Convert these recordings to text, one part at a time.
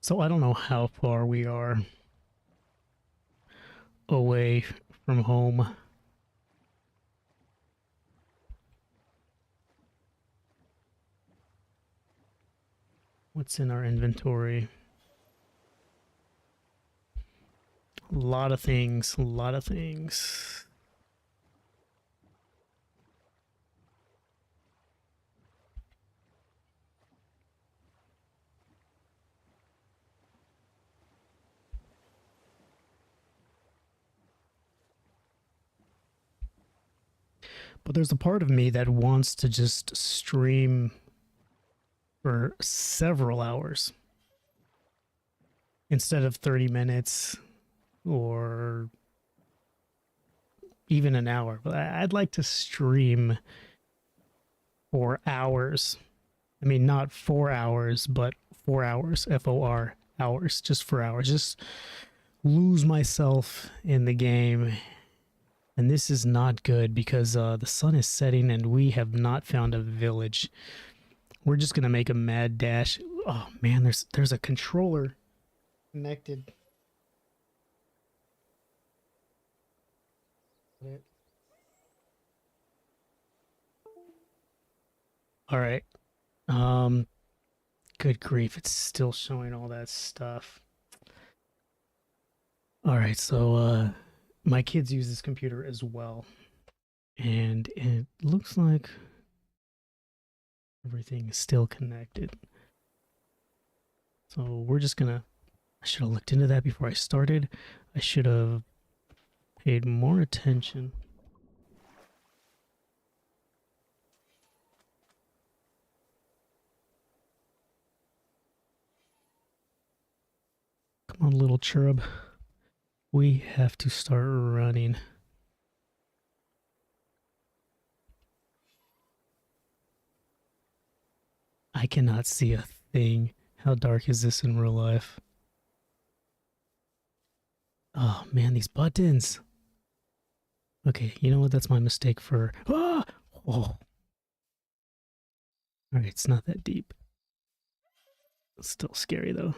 So I don't know how far we are away from home. What's in our inventory? A lot of things, a lot of things. But there's a part of me that wants to just stream for several hours instead of 30 minutes or even an hour. But I'd like to stream for hours. I mean, not 4 hours, but 4 hours, FOR, hours, just for hours. Just lose myself in the game. And this is not good because the sun is setting and we have not found a village. We're just gonna make a mad dash. Oh man, there's a controller connected. All right. Um, good grief, it's still showing all that stuff. All right, so my kids use this computer as well, and it looks like everything is still connected. So we're just gonna. I should have looked into that before I started. I should have paid more attention. Come on, little cherub. We have to start running. I cannot see a thing. How dark is this in real life? Oh man, these buttons. Okay, you know what? That's my mistake for. Ah! Oh. Alright, it's not that deep. It's still scary though.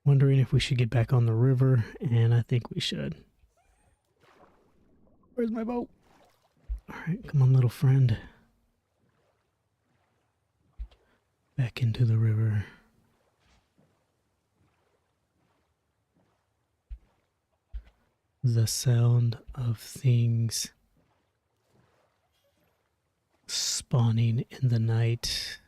Wondering if we should get back on the river, and I think we should. Where's my boat? Alright, come on, little friend. Back into the river. The sound of things spawning in the night.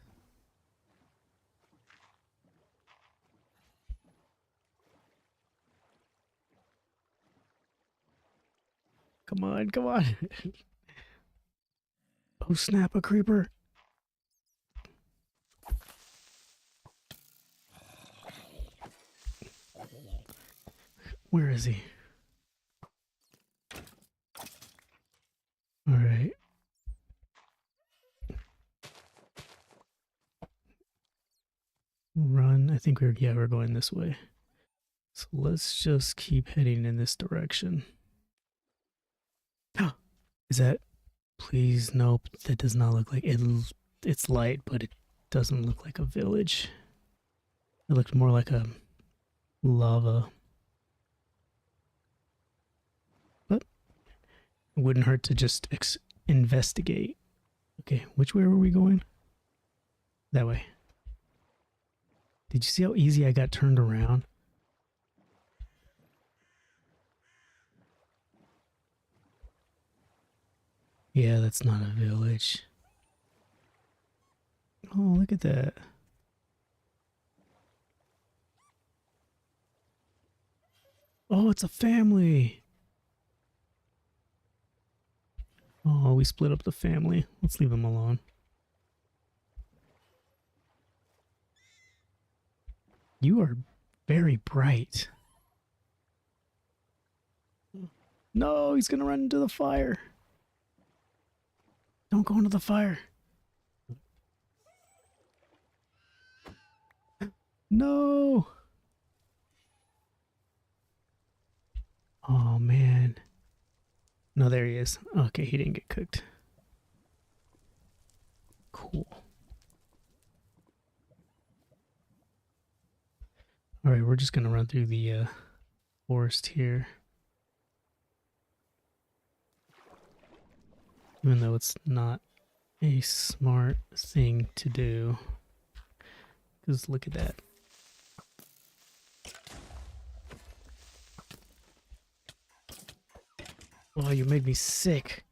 Come on, come on. Oh snap, a creeper. Where is he? All right. Run. I think we're going this way. So let's just keep heading in this direction. Is that? Please, nope. That does not look like it. It's light, but it doesn't look like a village. It looked more like a lava. But it wouldn't hurt to just investigate. Okay, which way were we going? That way. Did you see how easy I got turned around? Yeah, that's not a village. Oh, look at that. Oh, it's a family. Oh, we split up the family. Let's leave them alone. You are very bright. No, he's gonna run into the fire. Don't go into the fire. No. Oh, man. No, there he is. Okay, he didn't get cooked. Cool. Alright, we're just gonna run through the forest here. Even though it's not a smart thing to do. Because look at that. Oh, you made me sick.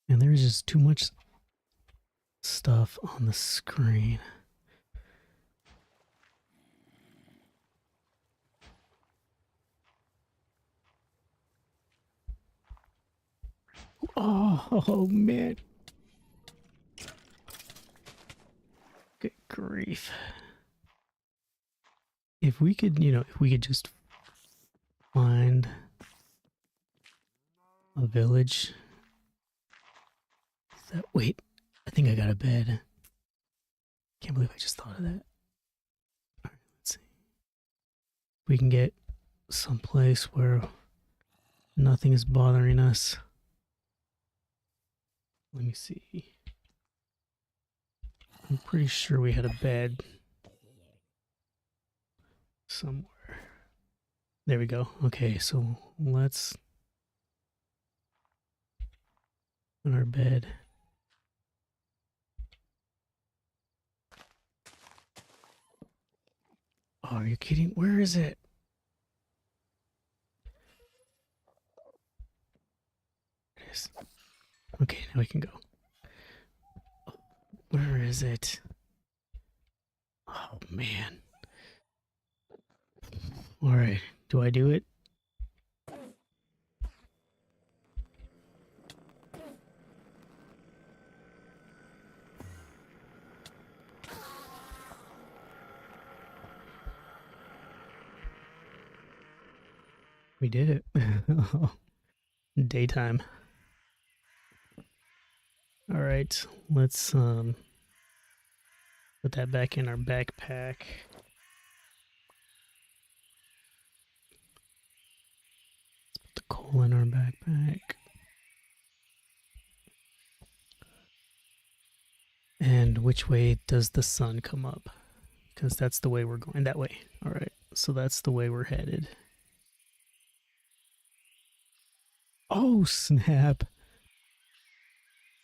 And there's just too much stuff on the screen. Oh man. Good grief. If we could, if we could just find a village. Wait, I think I got a bed. Can't believe I just thought of that. Alright, let's see. We can get someplace where nothing is bothering us. Let me see. I'm pretty sure we had a bed somewhere. There we go. Okay, so let's put our bed. Oh, are you kidding? Where is it? There it is. Okay, now we can go. Where is it? Oh, man. Alright, do I do it? We did it. Daytime. Alright, let's put that back in our backpack. Let's put the coal in our backpack. And which way does the sun come up? Because that's the way we're going. That way. Alright, so that's the way we're headed. Oh, snap.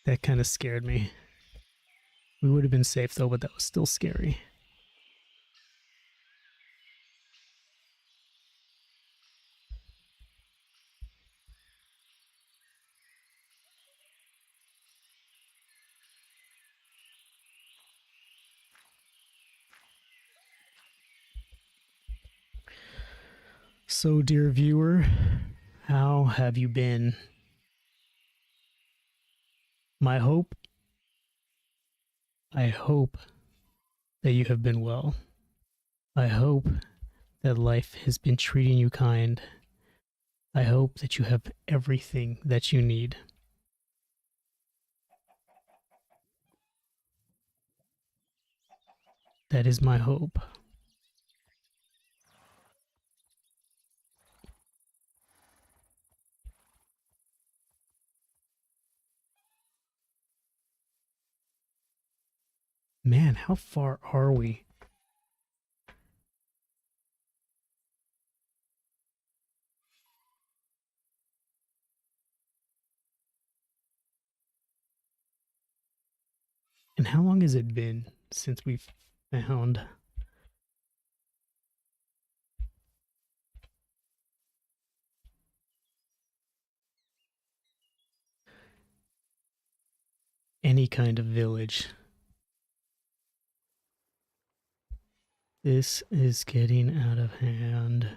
That kind of scared me. We would have been safe though, but that was still scary. So, dear viewer, how have you been? I hope that you have been well. I hope that life has been treating you kind. I hope that you have everything that you need. That is my hope. Man, how far are we? And how long has it been since we've found any kind of village? This is getting out of hand.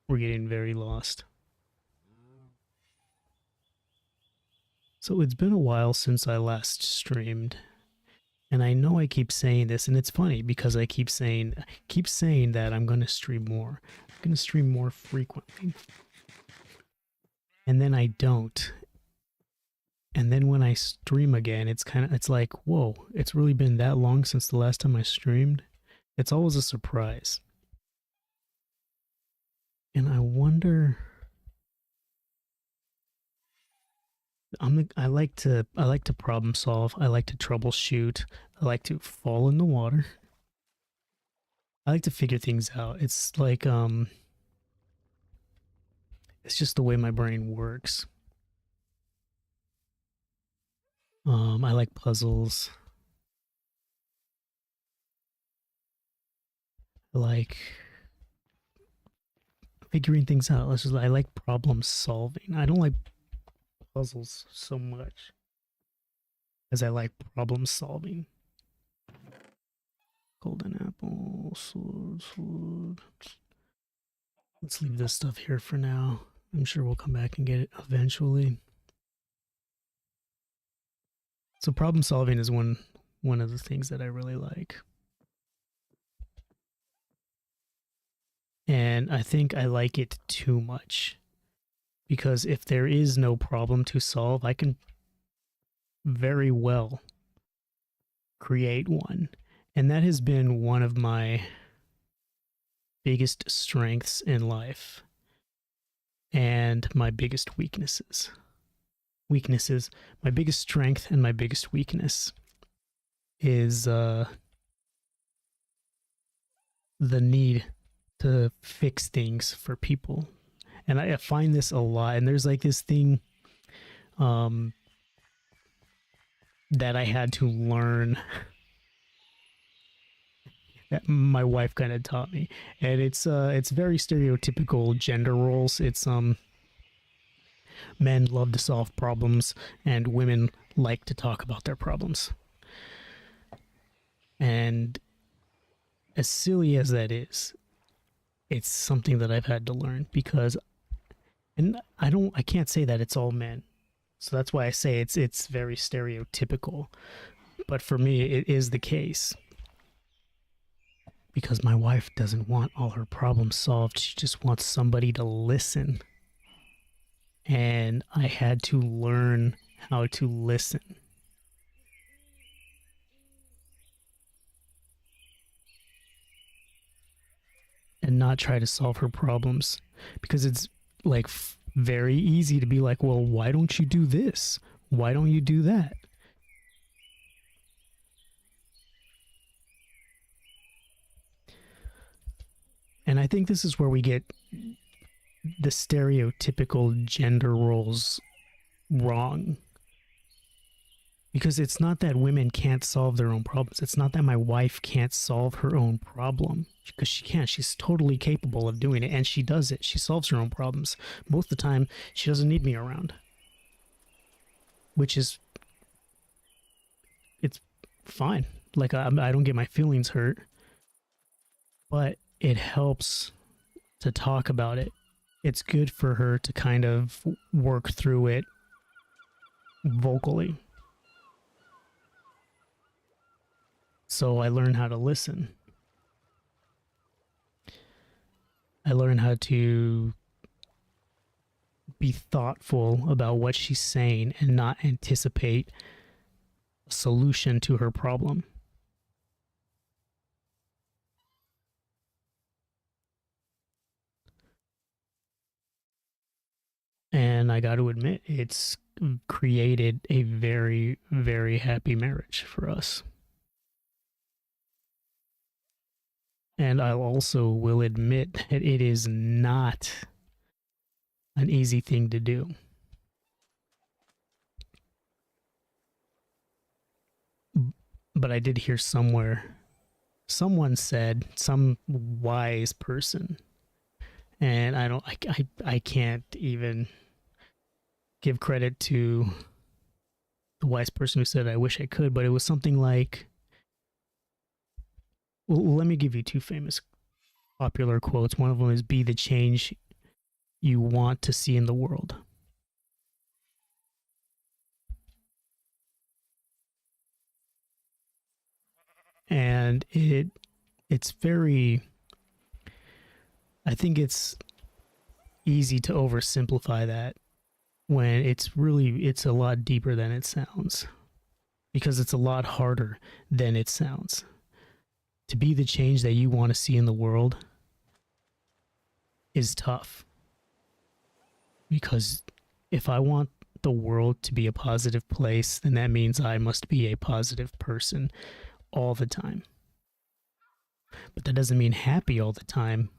We're getting very lost. So it's been a while since I last streamed. And I know I keep saying this, and it's funny because I keep saying that I'm going to stream more. I'm going to stream more frequently. And then I don't. And then when I stream again, it's like, whoa, it's really been that long since the last time I streamed. It's always a surprise. And I wonder, I like to problem solve. I like to troubleshoot. I like to fall in the water. I like to figure things out. It's just the way my brain works. I like puzzles. I like figuring things out. I like problem solving. I don't like puzzles so much as I like problem solving. Golden apple, sword. Let's leave this stuff here for now. I'm sure we'll come back and get it eventually. So problem solving is one of the things that I really like. And I think I like it too much. Because if there is no problem to solve, I can very well create one. And that has been one of my biggest strengths in life and my biggest weaknesses. My biggest strength and my biggest weakness is the need to fix things for people. And I find this a lot. And there's like this thing that I had to learn that my wife kind of taught me. And it's very stereotypical gender roles. It's men love to solve problems and women like to talk about their problems. And as silly as that is, it's something that I've had to learn because, and I can't say that it's all men. So that's why I say it's very stereotypical. But for me, it is the case. Because my wife doesn't want all her problems solved. She just wants somebody to listen. And I had to learn how to listen. And not try to solve her problems. Because it's like very easy to be like, well, why don't you do this? Why don't you do that? And I think this is where we get the stereotypical gender roles wrong. Because it's not that women can't solve their own problems. It's not that my wife can't solve her own problem. Because she can. She's totally capable of doing it. And she does it. She solves her own problems. Most of the time, she doesn't need me around. Which is... it's fine. Like, I don't get my feelings hurt. But it helps to talk about it. It's good for her to kind of work through it vocally. So I learned how to listen. I learned how to be thoughtful about what she's saying and not anticipate a solution to her problem. And I got to admit, it's created a very, very happy marriage for us. And I also will admit that it is not an easy thing to do. But I did hear somewhere, someone said, some wise person, and I can't even give credit to the wise person who said it. I wish I could, but it was something like, well, let me give you two famous popular quotes. One of them is, be the change you want to see in the world. And it's very, I think it's easy to oversimplify that when it's a lot deeper than it sounds, because it's a lot harder than it sounds. To be the change that you want to see in the world is tough, because if I want the world to be a positive place, then that means I must be a positive person all the time. But that doesn't mean happy all the time.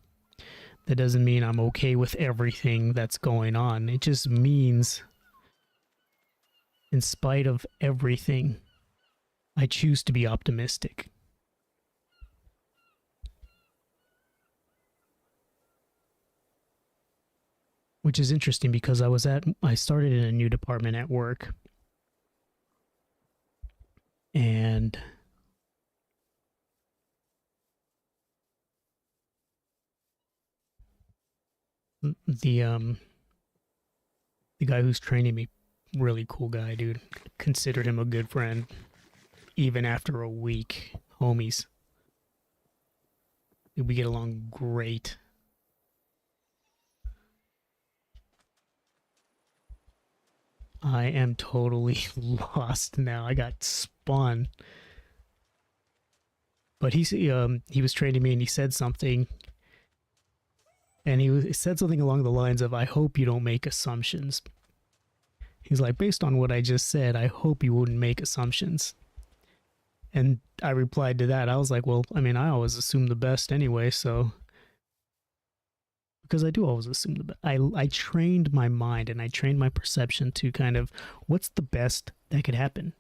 That doesn't mean I'm okay with everything that's going on. It just means, in spite of everything, I choose to be optimistic. Which is interesting because I started in a new department at work, and the the guy who's training me, really cool guy, dude. Considered him a good friend even after a week. Homies. We get along great. I am totally lost now. I got spun. But he was training me, and he said something, and he said something along the lines of, "I hope you don't make assumptions." He's like, "Based on what I just said, I hope you wouldn't make assumptions." And I replied to that. I was like, "Well, I mean, I always assume the best anyway, so." Because I do always assume the best. I trained my mind and I trained my perception to kind of, what's the best that could happen?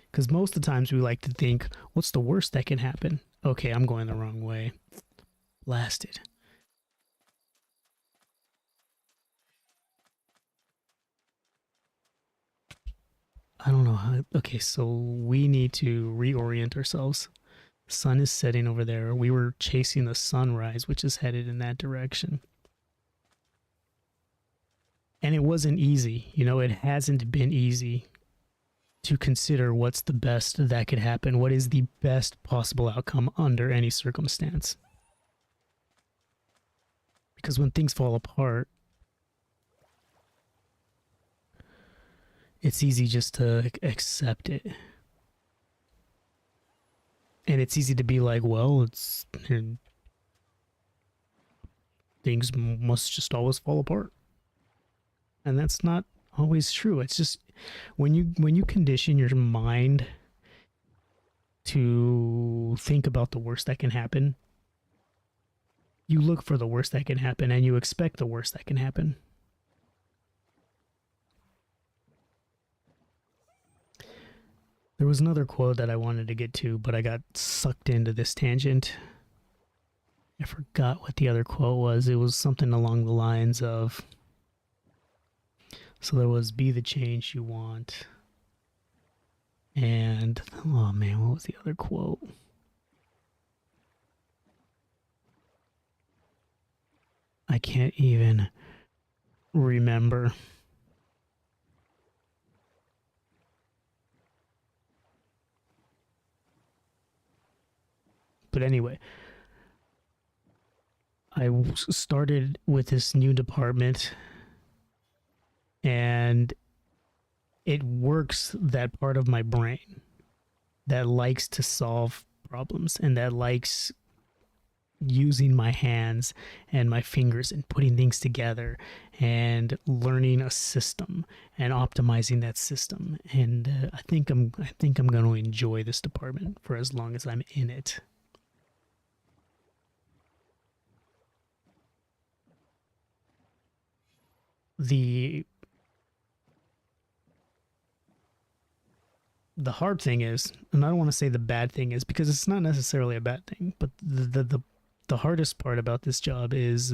Because most of the times we like to think, what's the worst that can happen? Okay, I'm going the wrong way. Blasted. I don't know how. Okay, so we need to reorient ourselves. Sun is setting over there. We were chasing the sunrise, which is headed in that direction. And it wasn't easy. You know, it hasn't been easy to consider what's the best that could happen. What is the best possible outcome under any circumstance? Because when things fall apart, it's easy just to accept it. And it's easy to be like, well, things must just always fall apart. And that's not always true. It's just when you condition your mind to think about the worst that can happen, you look for the worst that can happen and you expect the worst that can happen. There was another quote that I wanted to get to, but I got sucked into this tangent. I forgot what the other quote was. It was something along the lines of, so there was, be the change you want. And, oh man, what was the other quote? I can't even remember. But anyway, I started with this new department, and it works that part of my brain that likes to solve problems and that likes using my hands and my fingers and putting things together and learning a system and optimizing that system. And I think I'm going to enjoy this department for as long as I'm in it. The hard thing is, and I don't want to say the bad thing is, because it's not necessarily a bad thing, but the hardest part about this job is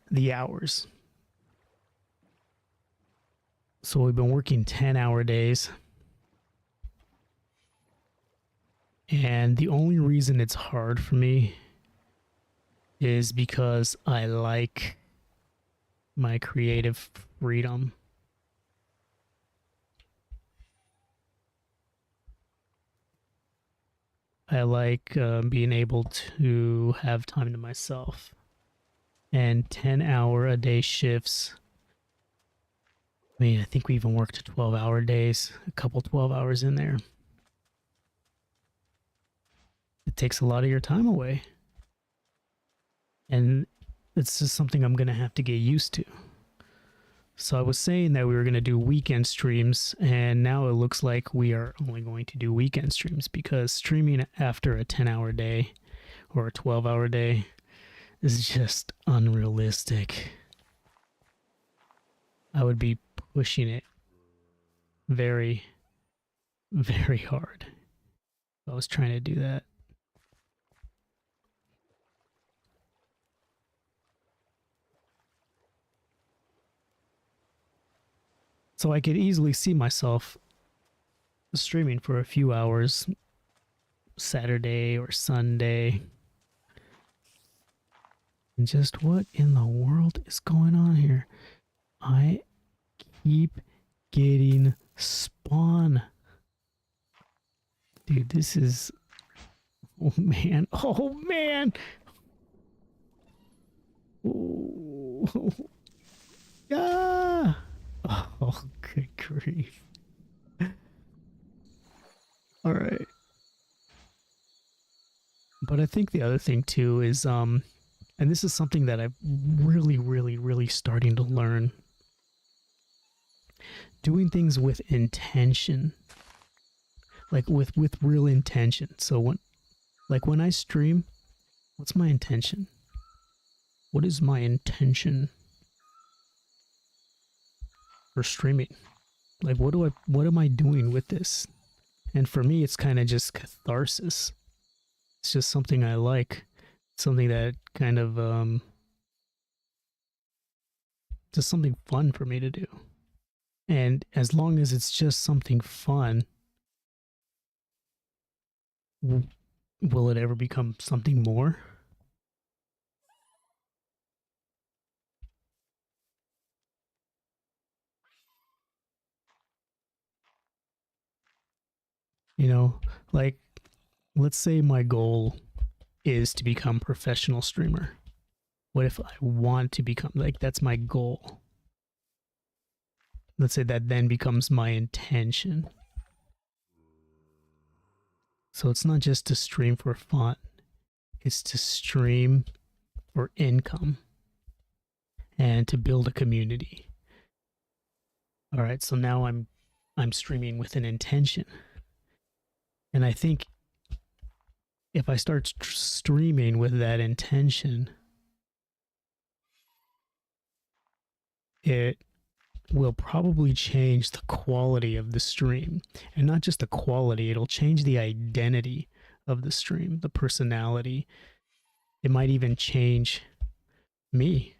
the hours. So we've been working 10-hour days. And the only reason it's hard for me is because I like my creative freedom. I like being able to have time to myself. And 10-hour a day shifts I mean, I think we even worked 12-hour days, a couple 12 hours in there. It takes a lot of your time away. And it's just something I'm going to have to get used to. So I was saying that we were going to do weekend streams, and now it looks like we are only going to do weekend streams because streaming after a 10-hour day or a 12-hour day is just unrealistic. I would be pushing it very, very hard if I was trying to do that. So I could easily see myself streaming for a few hours Saturday or Sunday. And just what in the world is going on here? I keep getting spawn. Dude, this is... Oh, man. Oh, man. Oh. Yeah. Oh, good grief. All right. But I think the other thing too is and this is something that I'm really starting to learn. Doing things with intention. Like with real intention. So when I stream, what's my intention? What is my intention for streaming? Like what am I doing with this? And for me it's kind of just catharsis. It's just something I like. Something that kind of just something fun for me to do. And as long as it's just something fun, will it ever become something more? You know, like let's say my goal is to become professional streamer. What if I want to become, like, that's my goal? Let's say that then becomes my intention. So it's not just to stream for fun, it's to stream for income and to build a community. All right, so now I'm streaming with an intention. And I think if I start streaming with that intention, it will probably change the quality of the stream. And not just the quality, it'll change the identity of the stream, the personality. It might even change me.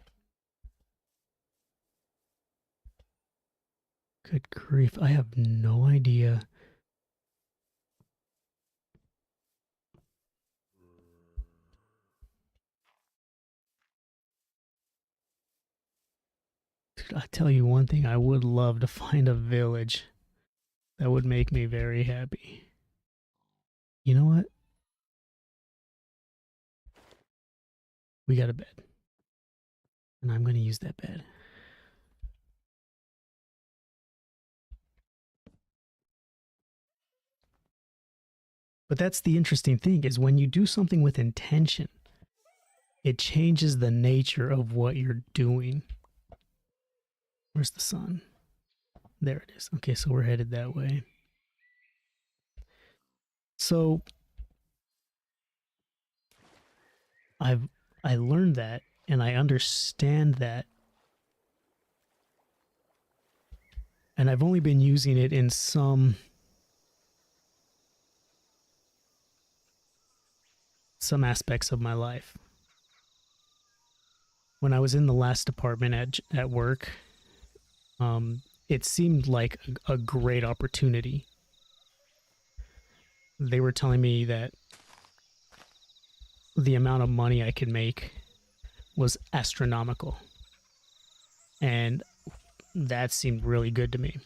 Good grief, I have no idea. Dude, I'll tell you one thing, I would love to find a village. That would make me very happy. You know what? We got a bed. And I'm going to use that bed. But that's the interesting thing, is when you do something with intention, it changes the nature of what you're doing. Where's the sun? There it is. Okay, so we're headed that way. So I learned that and I understand that. And I've only been using it in some aspects of my life. When I was in the last department at work, it seemed like a great opportunity. They were telling me that the amount of money I could make was astronomical. And that seemed really good to me.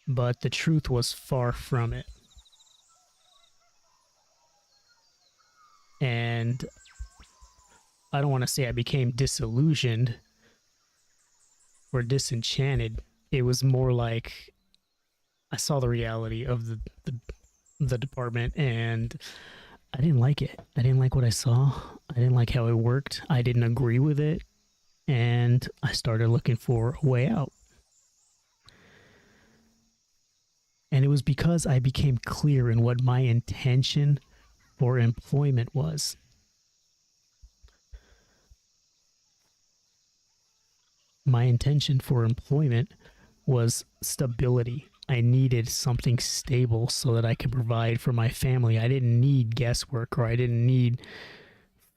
But the truth was far from it. And I don't want to say I became disillusioned, or disenchanted. It was more like I saw the reality of the department, and I didn't like it. I didn't like what I saw. I didn't like how it worked. I didn't agree with it, and I started looking for a way out. And it was because I became clear in what my intention for employment was. My intention for employment was stability. I needed something stable so that I could provide for my family. I didn't need guesswork, or I didn't need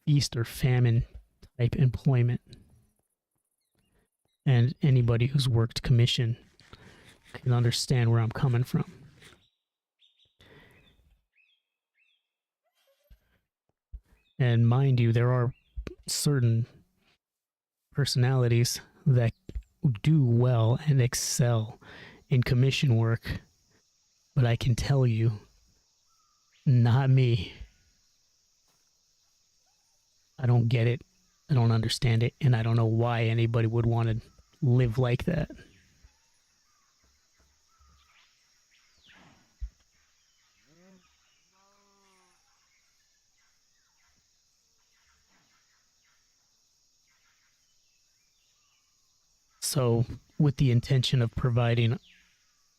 feast or famine type employment. And anybody who's worked commission can understand where I'm coming from. And mind you, there are certain personalities that do well and excel in commission work, but I can tell you, not me. I don't get it. I don't understand it, and I don't know why anybody would want to live like that. So, with the intention of providing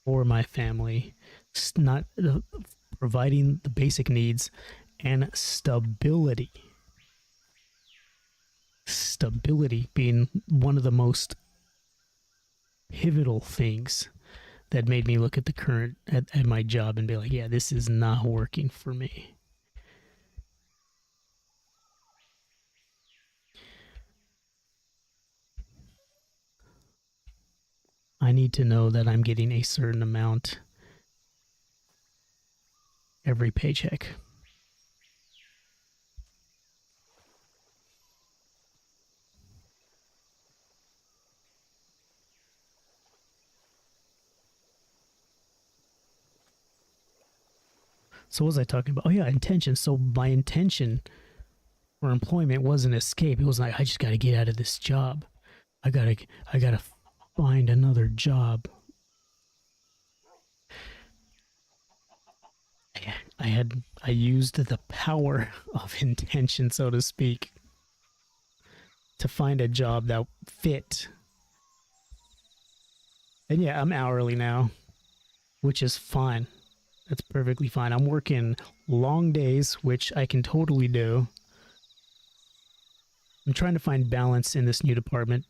for my family, not providing the basic needs and stability. Stability being one of the most pivotal things that made me look at the current at my job and be like, yeah, this is not working for me. I need to know that I'm getting a certain amount every paycheck. So what was I talking about? Oh yeah, intention. So my intention for employment wasn't escape. It was like, I just got to get out of this job. I gotta find another job. I used the power of intention, so to speak, to find a job that fit. And yeah, I'm hourly now, which is fine. That's perfectly fine. I'm working long days, which I can totally do. I'm trying to find balance in this new department,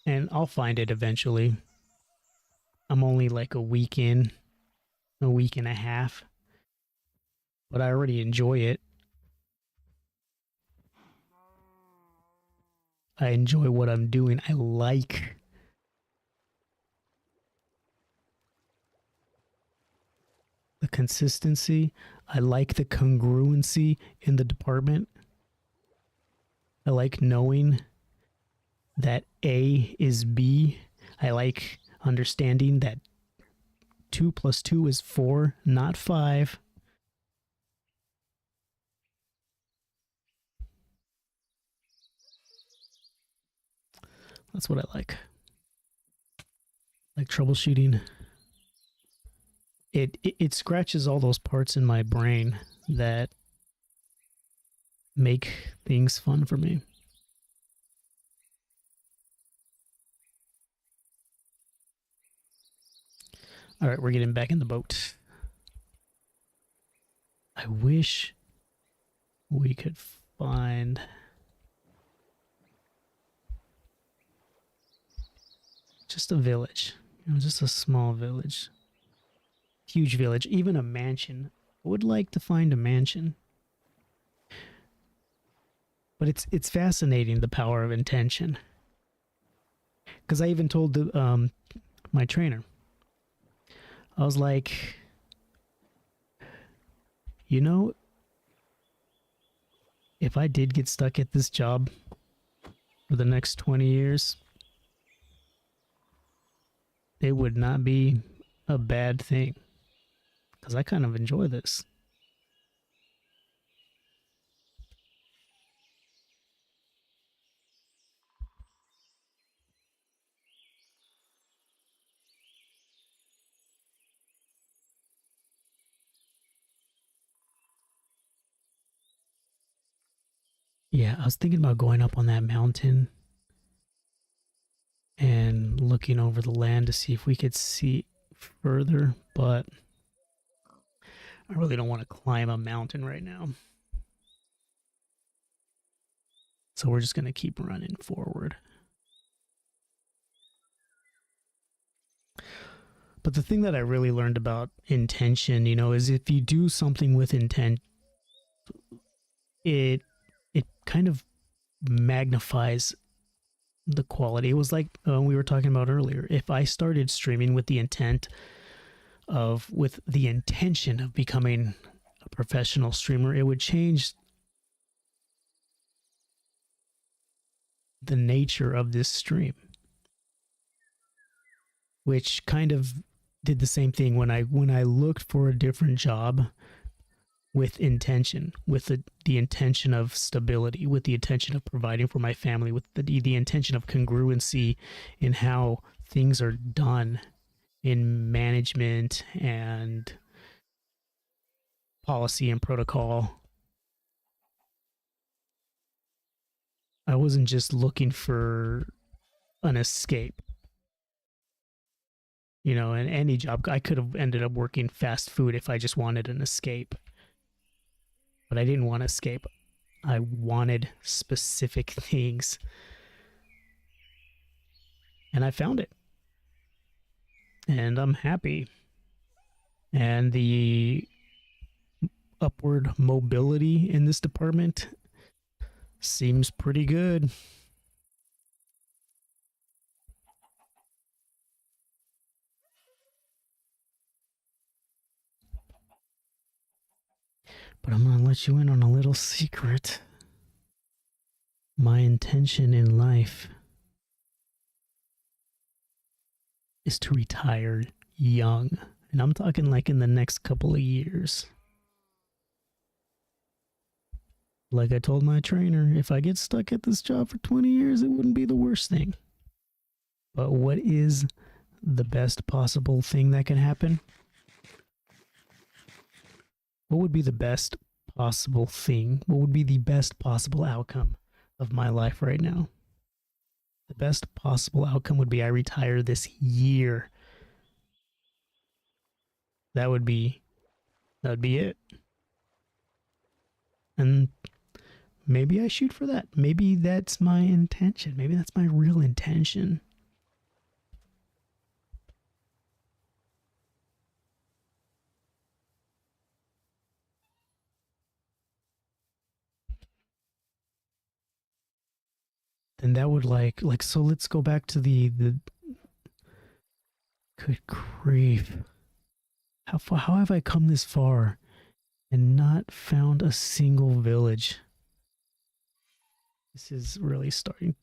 and I'll find it eventually. I'm only like a week in, a week and a half, but I already enjoy it. I enjoy what I'm doing. I like the consistency. I like the congruency in the department. I like knowing that A is B. I like understanding that 2 plus 2 is 4, not 5. That's what I like. Like troubleshooting. It scratches all those parts in my brain that make things fun for me. All right, we're getting back in the boat. I wish we could find just a village, just a small village, huge village, even a mansion. I would like to find a mansion, but it's fascinating, the power of intention. Because I even told my trainer, I was like, you know, if I did get stuck at this job for the next 20 years, it would not be a bad thing, because I kind of enjoy this. Yeah, I was thinking about going up on that mountain and looking over the land to see if we could see further, but I really don't want to climb a mountain right now. So we're just going to keep running forward. But the thing that I really learned about intention, you know, is if you do something with intent, it kind of magnifies the quality. It was like we were talking about earlier. If I started streaming with the intention of becoming a professional streamer, it would change the nature of this stream, which kind of did the same thing when I looked for a different job with intention, with the intention of stability, with the intention of providing for my family, with the intention of congruency in how things are done in management and policy and protocol. I wasn't just looking for an escape. You know, in any job, I could have ended up working fast food if I just wanted an escape. But I didn't want to escape. I wanted specific things. And I found it. And I'm happy. And the upward mobility in this department seems pretty good. But I'm going to let you in on a little secret. My intention in life is to retire young. And I'm talking like in the next couple of years. Like I told my trainer, if I get stuck at this job for 20 years, it wouldn't be the worst thing. But what is the best possible thing that can happen? What would be the best possible thing? What would be the best possible outcome of my life right now? The best possible outcome would be I retire this year. That would be it. And maybe I shoot for that. Maybe that's my intention. Maybe that's my real intention. Then that would like so let's go back to the good grief. How have I come this far and not found a single village? This is really starting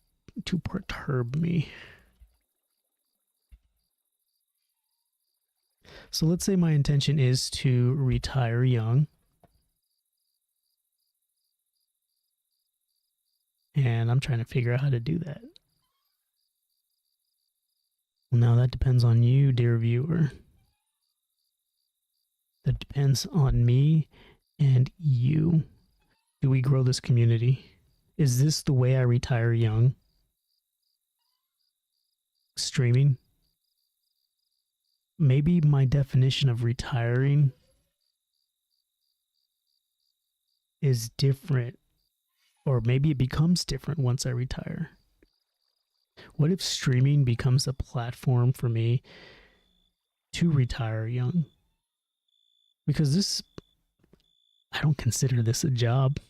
to perturb me. So let's say my intention is to retire young. And I'm trying to figure out how to do that. Well, now that depends on you, dear viewer. That depends on me and you. Do we grow this community? Is this the way I retire young? Streaming? Maybe my definition of retiring is different, or maybe it becomes different once I retire. What if streaming becomes a platform for me to retire young? Because I don't consider this a job.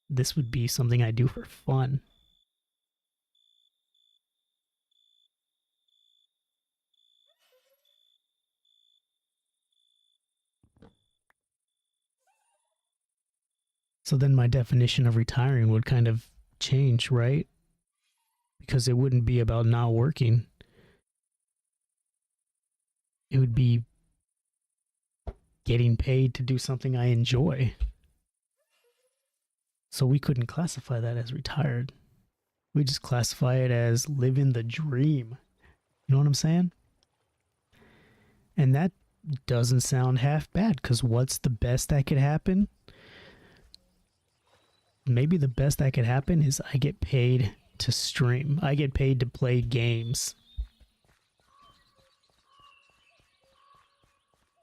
This would be something I do for fun. So then my definition of retiring would kind of change, right? Because it wouldn't be about not working. It would be getting paid to do something I enjoy. So we couldn't classify that as retired. We just classify it as living the dream. You know what I'm saying? And that doesn't sound half bad, because what's the best that could happen? maybe the best that could happen is I get paid to stream. I get paid to play games.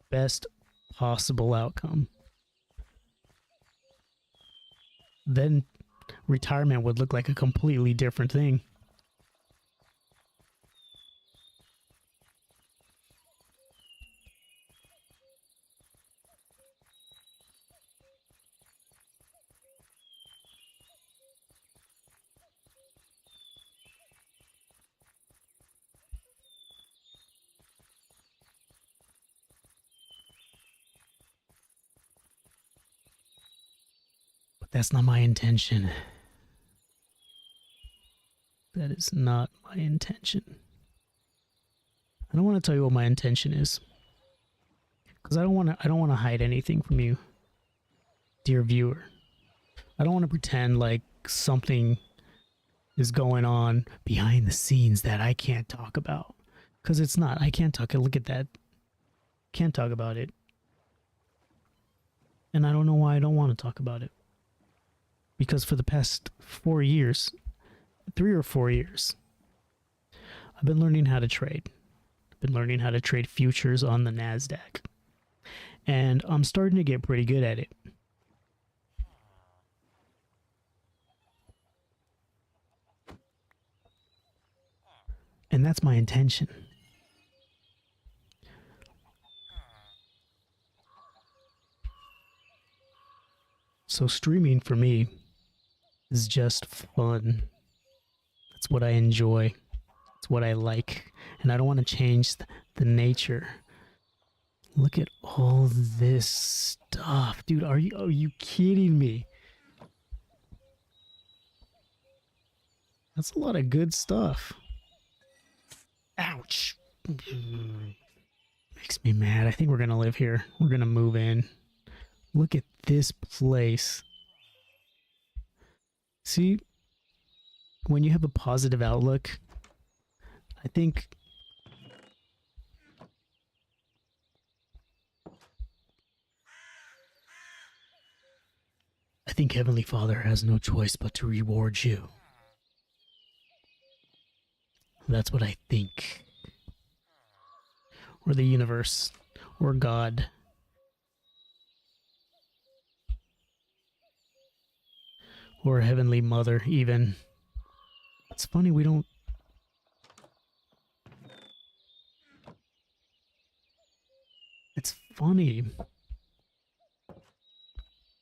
Best possible outcome. Then retirement would look like a completely different thing. But that's not my intention. That is not my intention. I don't want to tell you what my intention is, because I don't want to hide anything from you, dear viewer. I don't want to pretend like something is going on behind the scenes that I can't talk about, because it's not. I can't talk. Look at that. Can't talk about it. And I don't know why I don't want to talk about it. Because for the past 4 years, 3 or 4 years, I've been learning how to trade. I've been learning how to trade futures on the NASDAQ. And I'm starting to get pretty good at it. And that's my intention. So streaming for me is just fun. That's what I enjoy. It's what I like. And I don't want to change the nature. Look at all this stuff. Dude, are you kidding me? That's a lot of good stuff. Ouch. Makes me mad. I think we're going to live here. We're going to move in. Look at this place. See, when you have a positive outlook, I think Heavenly Father has no choice but to reward you. That's what I think. Or the universe, or God. Or Heavenly Mother, even. It's funny we don't... It's funny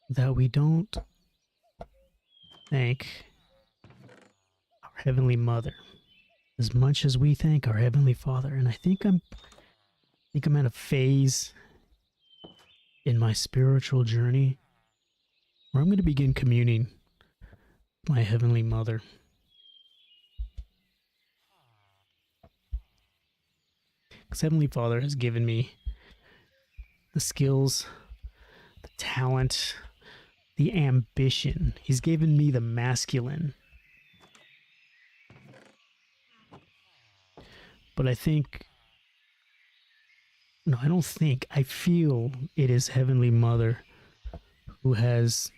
that we don't thank our Heavenly Mother as much as we thank our Heavenly Father. And I think I'm at a phase in my spiritual journey where I'm going to begin communing with my Heavenly Mother. Because Heavenly Father has given me the skills, the talent, the ambition. He's given me the masculine. But I think... No, I don't think. I feel it is Heavenly Mother who has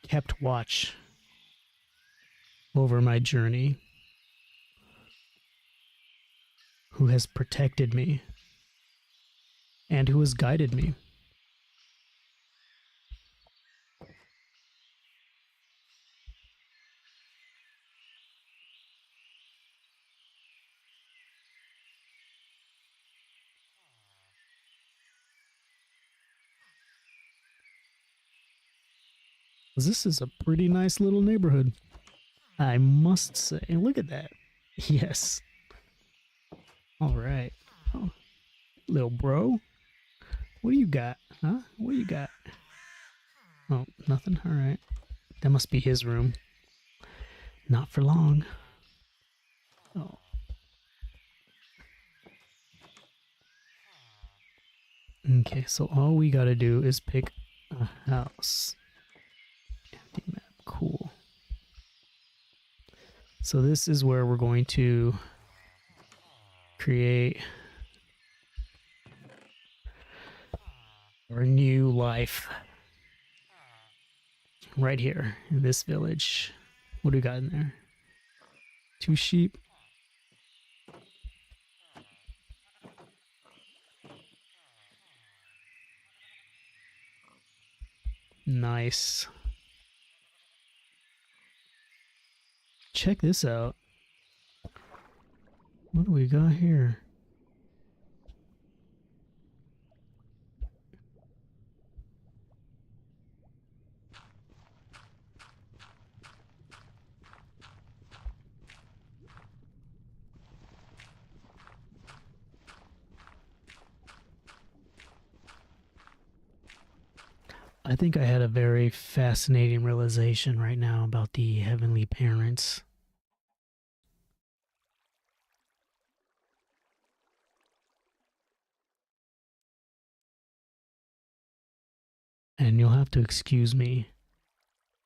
kept watch over my journey, who has protected me, and who has guided me. This is a pretty nice little neighborhood, I must say. Look at that. Yes. All right. Oh, little bro. What do you got? Huh? What do you got? Oh, nothing? All right. That must be his room. Not for long. Oh. Okay, so all we gotta do is pick a house. Empty map. Cool. So this is where we're going to create our new life. Right here in this village. What do we got in there? 2 sheep. Nice. Check this out. What do we got here? I think I had a very fascinating realization right now about the heavenly parents. And you'll have to excuse me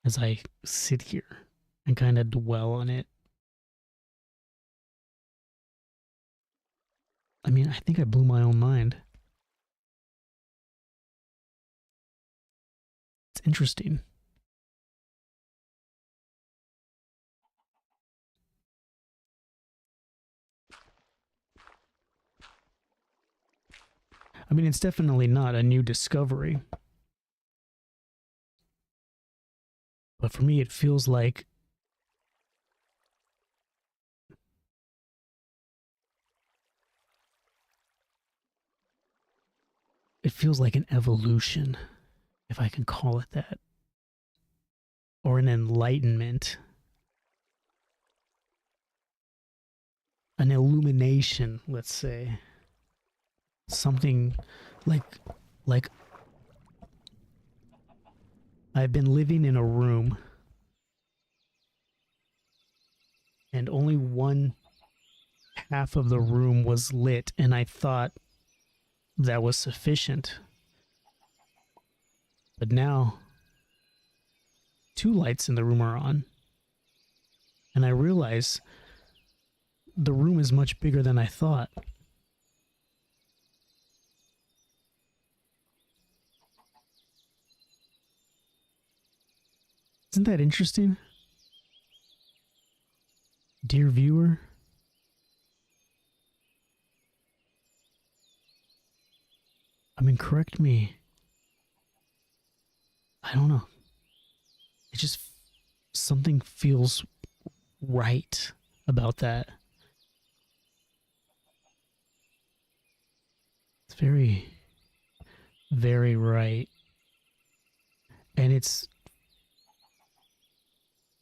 as I sit here and kind of dwell on it. I mean, I think I blew my own mind. It's interesting. I mean, it's definitely not a new discovery. But for me, it feels like an evolution, if I can call it that, or an enlightenment, an illumination, let's say. Something like I've been living in a room and only one half of the room was lit, and I thought that was sufficient. But now 2 lights in the room are on, and I realize the room is much bigger than I thought. Isn't that interesting? Dear viewer, I mean, correct me. I don't know. It just, something feels right about that. It's very, very right. And it's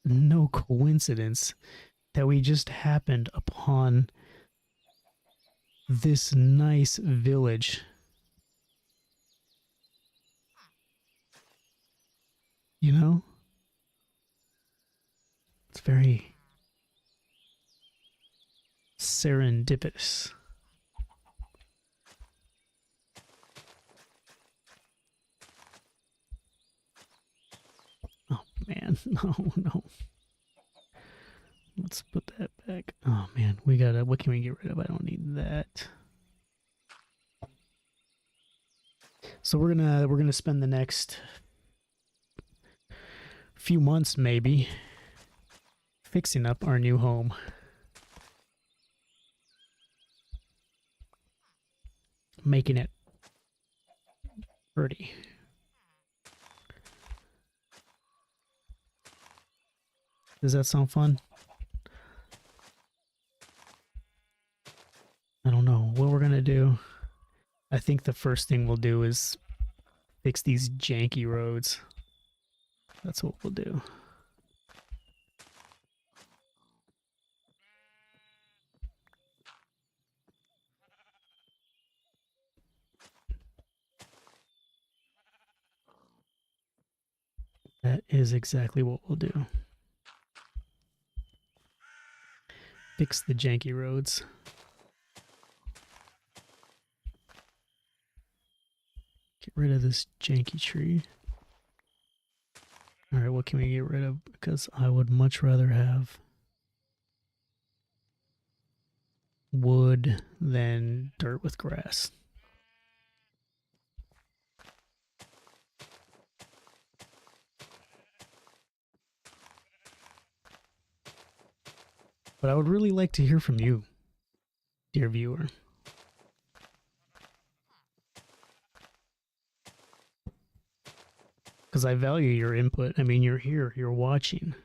no coincidence that we just happened upon this nice village. You know? It's very serendipitous. Oh man, no. Let's put that back. Oh man, we gotta, what can we get rid of? I don't need that. So we're gonna spend the next few months maybe fixing up our new home. Making it pretty. Does that sound fun? I don't know what we're gonna do. I think the first thing we'll do is fix these janky roads. That's what we'll do. That is exactly what we'll do. Fix the janky roads. Get rid of this janky tree. Alright, what can we get rid of? Because I would much rather have wood than dirt with grass. But I would really like to hear from you, dear viewer. Because I value your input. I mean, you're here, you're watching.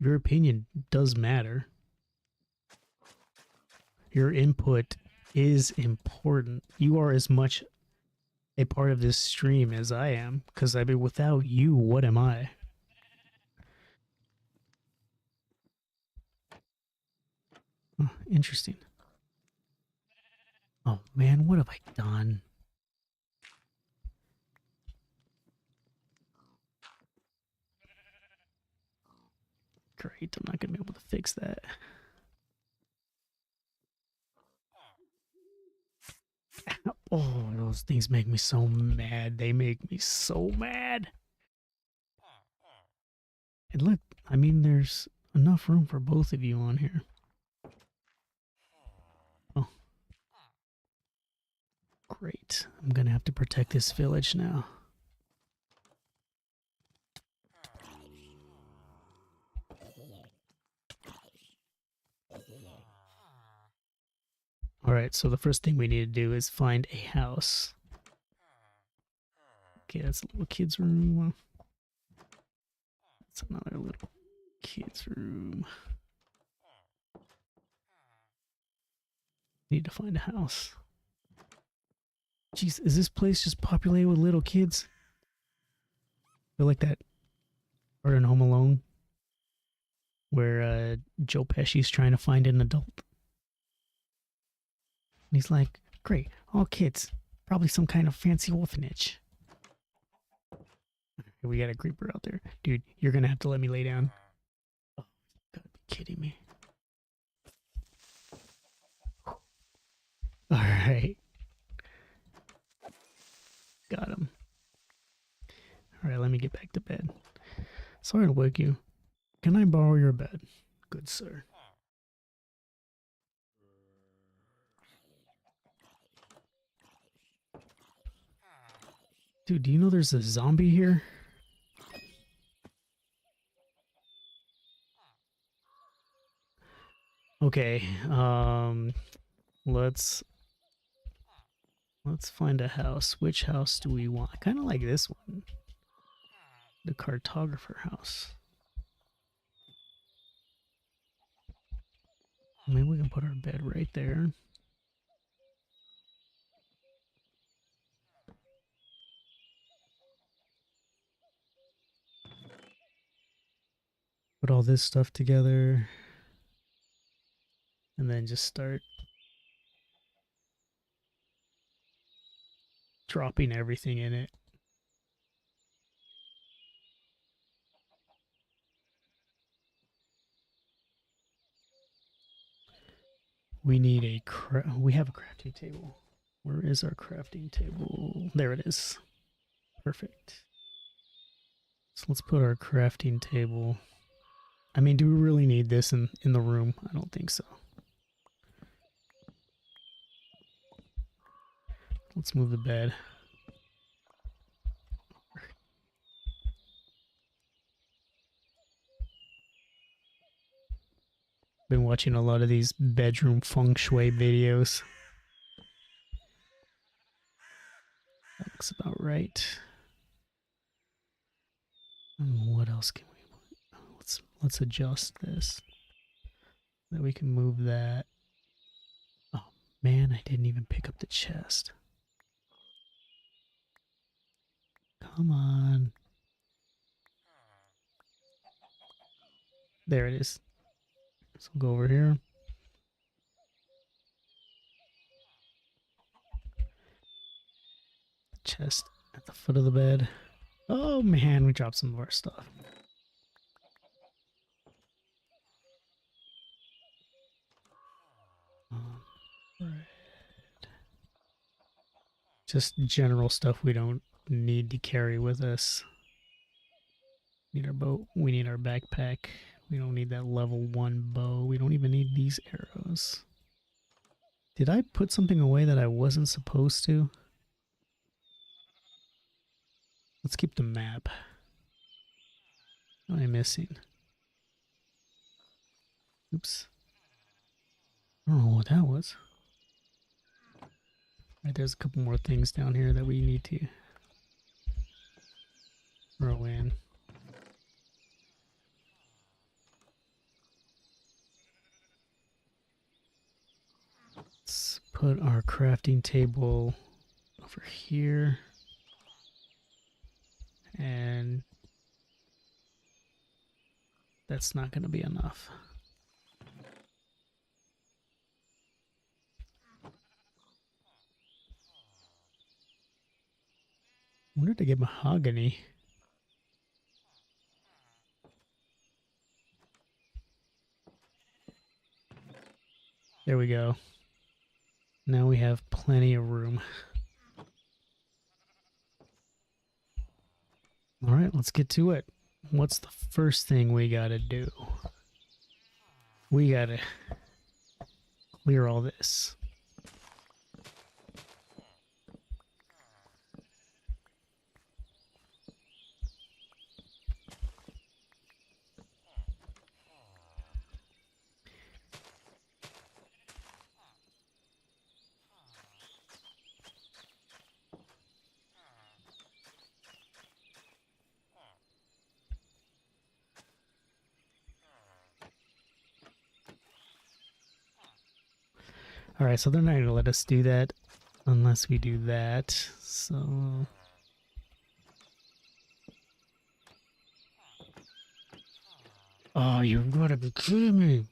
Your opinion does matter. Your input is important. You are as much a part of this stream as I am. Because, I mean, without you, what am I? Oh, interesting. Oh, man, what have I done? Great, I'm not going to be able to fix that. Oh, those things make me so mad. They make me so mad. And look, I mean, there's enough room for both of you on here. Oh, great. I'm going to have to protect this village now. Alright, so the first thing we need to do is find a house. Okay, that's a little kid's room. That's another little kid's room. Need to find a house. Jeez, is this place just populated with little kids? I feel like that part in Home Alone where Joe Pesci's trying to find an adult. And he's like, great, all kids. Probably some kind of fancy orphanage. We got a creeper out there. Dude, you're gonna have to let me lay down. Oh, you gotta be kidding me. Alright. Got him. Alright, let me get back to bed. Sorry to wake you. Can I borrow your bed? Good sir. Dude, do you know there's a zombie here? Okay, let's find a house. Which house do we want? I kind of like this one. The cartographer house. Maybe we can put our bed right there. Put all this stuff together. And then just start dropping everything in it. We need a we have a crafting table. Where is our crafting table? There it is. Perfect. So let's put our crafting table. I mean, do we really need this in the room? I don't think so. Let's move the bed. Been watching a lot of these bedroom feng shui videos. That looks about right. What else can we put? Let's adjust this. Then we can move that. Oh man, I didn't even pick up the chest. Come on. There it is. So we'll go over here. Chest at the foot of the bed. Oh man, we dropped some of our stuff. Right. Just general stuff we don't need to carry with us. Need our boat. We need our backpack. We don't need that level 1 bow. We don't even need these arrows. Did I put something away that I wasn't supposed to? Let's keep the map. What am I missing? Oops. I don't know what that was. Right, there's a couple more things down here that we need to throw in. Let's put our crafting table over here. And that's not going to be enough. I wonder to get mahogany. There we go. Now we have plenty of room. All right, let's get to it. What's the first thing we gotta do? We gotta clear all this. All right, so they're not gonna let us do that unless we do that. So oh, you've gotta be kidding me.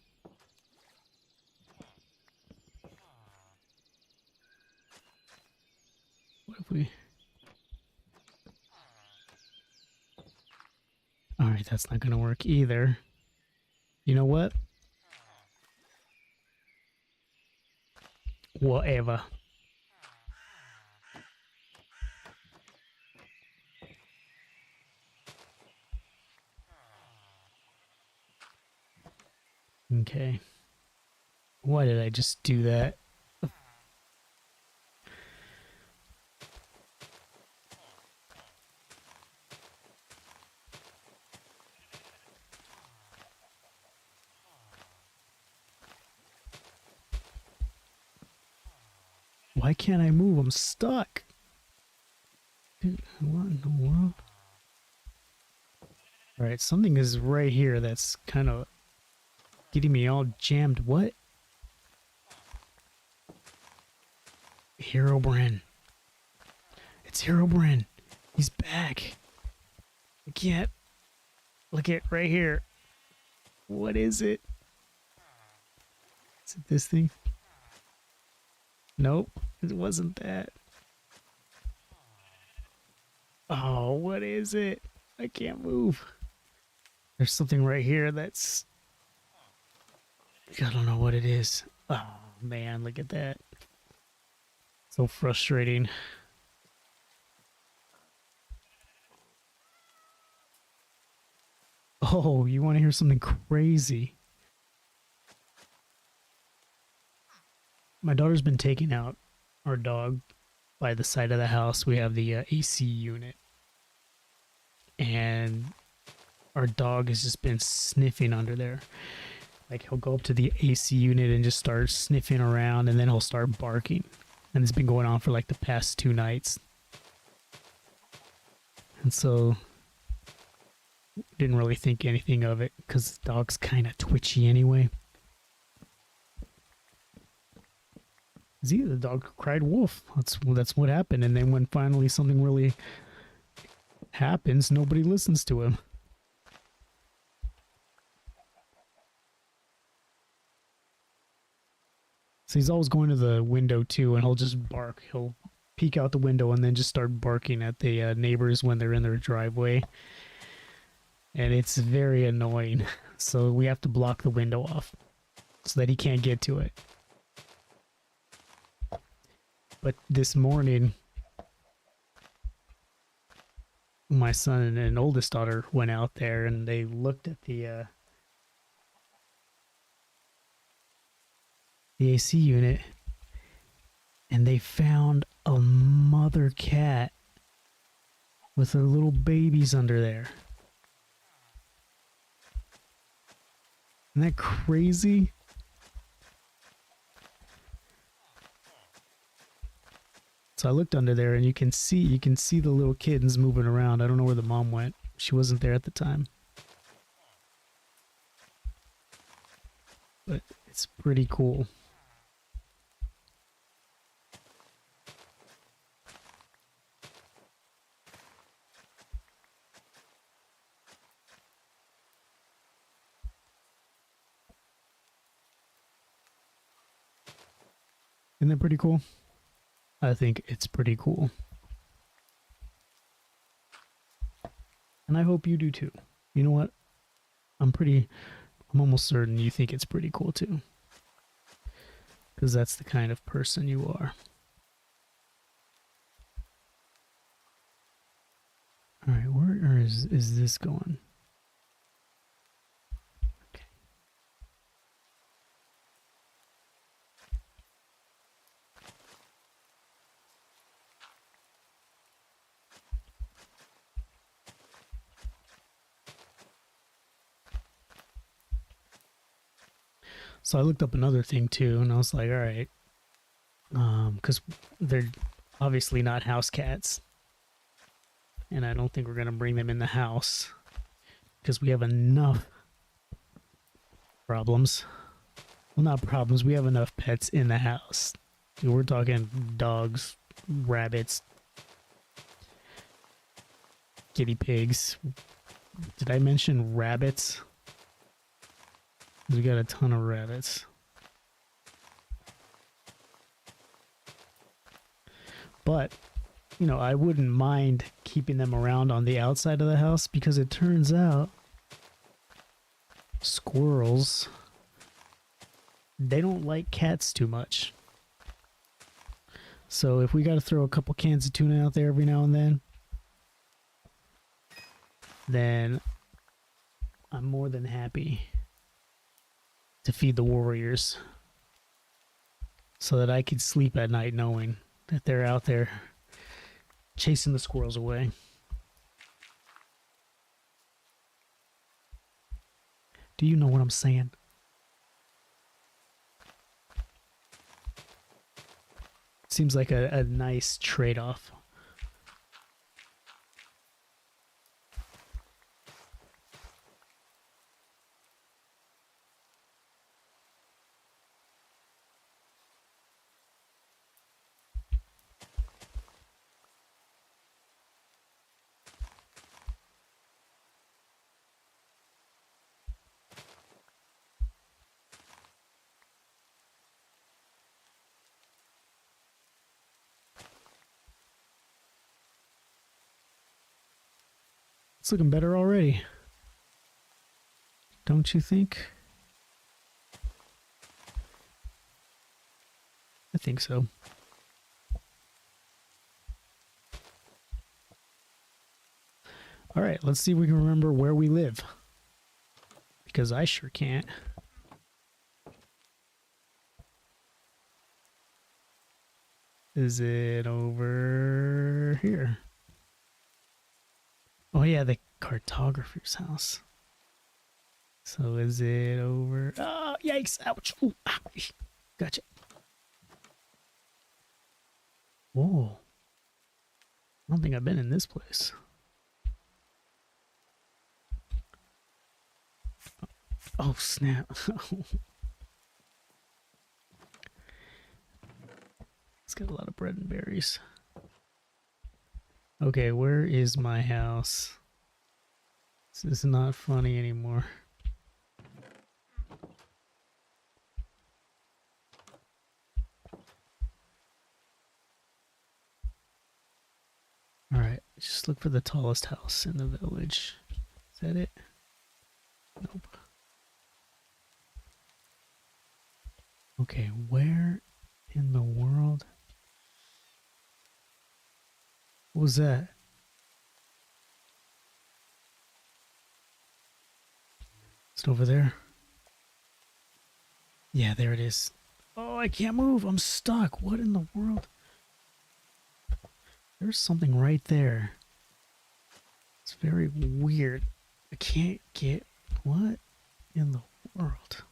What if we... All right, that's not gonna work either. You know what? Whatever. Okay. Why did I just do that? Why can't I move? I'm stuck. Dude, what in the world? Alright, something is right here that's kind of getting me all jammed. What? Herobrine. It's Herobrine. He's back. I can't. Look at right here. What is it? Is it this thing? Nope, it wasn't that. Oh, what is it? I can't move. There's something right here that's... I don't know what it is. Oh, man, look at that. So frustrating. Oh, you want to hear something crazy? My daughter's been taking out our dog by the side of the house. We have the AC unit. And our dog has just been sniffing under there. Like, he'll go up to the AC unit and just start sniffing around, and then he'll start barking. And it's been going on for like the past 2 nights. And so, didn't really think anything of it, because the dog's kind of twitchy anyway. See, the dog cried wolf. That's what happened. And then when finally something really happens, nobody listens to him. So he's always going to the window too, and he'll just bark. He'll peek out the window and then just start barking at the neighbors when they're in their driveway. And it's very annoying. So we have to block the window off so that he can't get to it. But this morning, my son and oldest daughter went out there and they looked at the AC unit, and they found a mother cat with her little babies under there. Isn't that crazy? So I looked under there and you can see the little kittens moving around. I don't know where the mom went. She wasn't there at the time. But it's pretty cool. Isn't that pretty cool? I think it's pretty cool. And I hope you do too. You know what? I'm almost certain you think it's pretty cool too. Because that's the kind of person you are. Alright, where is this going? Okay. So I looked up another thing too, and I was like, alright. Because they're obviously not house cats. And I don't think we're going to bring them in the house. Because we have enough problems. Well, not problems. We have enough pets in the house. We're talking dogs, rabbits, guinea pigs. Did I mention rabbits? We got a ton of rabbits. But, you know, I wouldn't mind keeping them around on the outside of the house because it turns out squirrels, they don't like cats too much. So if we got to throw a couple cans of tuna out there every now and then I'm more than happy to feed the warriors so that I could sleep at night knowing that they're out there chasing the squirrels away. Do you know what I'm saying? Seems like a nice trade-off. It's looking better already. Don't you think? I think so. All right, let's see if we can remember where we live. Because I sure can't. Is it over here? Oh yeah, the cartographer's house. So is it over? Oh, yikes! Ouch! Ooh, ow. Gotcha. Whoa. I don't think I've been in this place. Oh, snap. It's got a lot of bread and berries. Okay, where is my house? This is not funny anymore. Alright, just look for the tallest house in the village. Is that it? Nope. Okay, where in the world? What was that? Is it over there? Yeah, there it is. Oh, I can't move. I'm stuck. What in the world? There's something right there. It's very weird. I can't get... What in the World.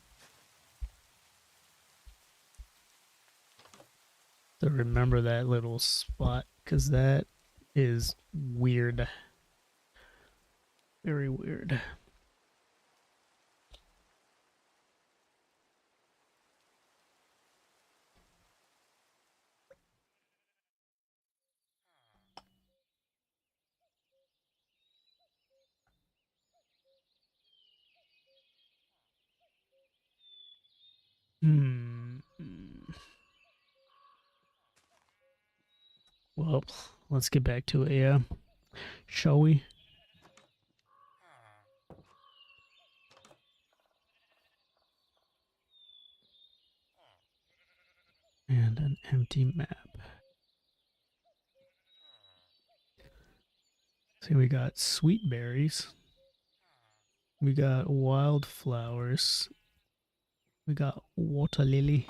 To remember that little spot, because that is weird. Very weird. Hmm. Well, let's get back to it, yeah. Shall we? And an empty map. See, we got sweet berries. We got wildflowers. We got water lily.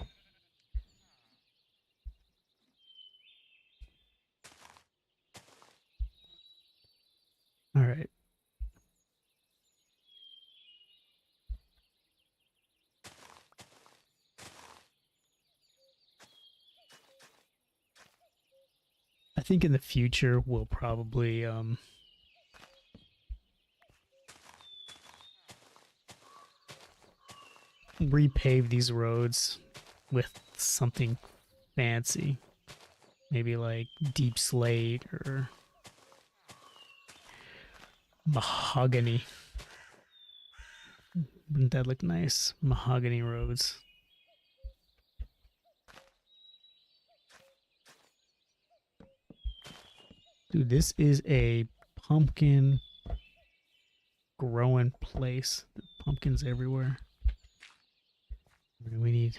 All right. I think in the future we'll probably repave these roads with something fancy. Maybe like deep slate or mahogany. Wouldn't that look nice? Mahogany roads. Dude, this is a pumpkin growing place. Pumpkins everywhere. We need...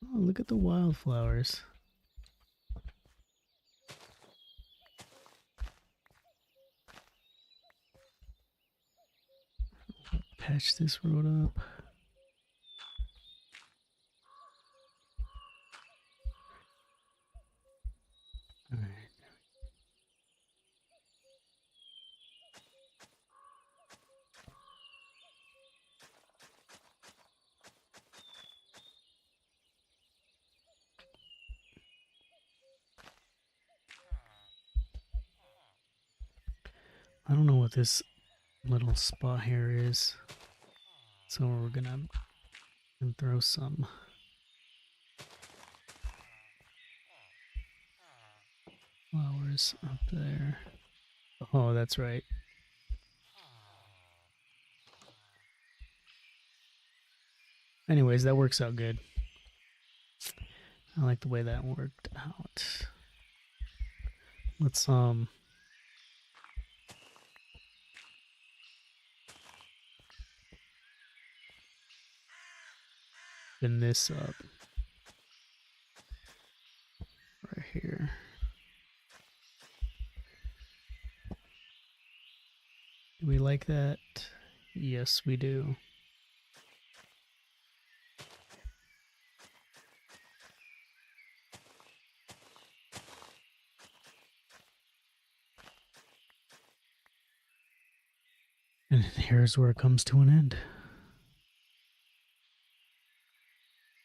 Oh, look at the wildflowers. Patch this road up. All right. I don't know what this little spot here is. So we're gonna throw some flowers up there. Oh, that's right. Anyways, that works out good. I like the way that worked out. Let's spin this up right here. Do we like that? Yes, we do. And here's where it comes to an end.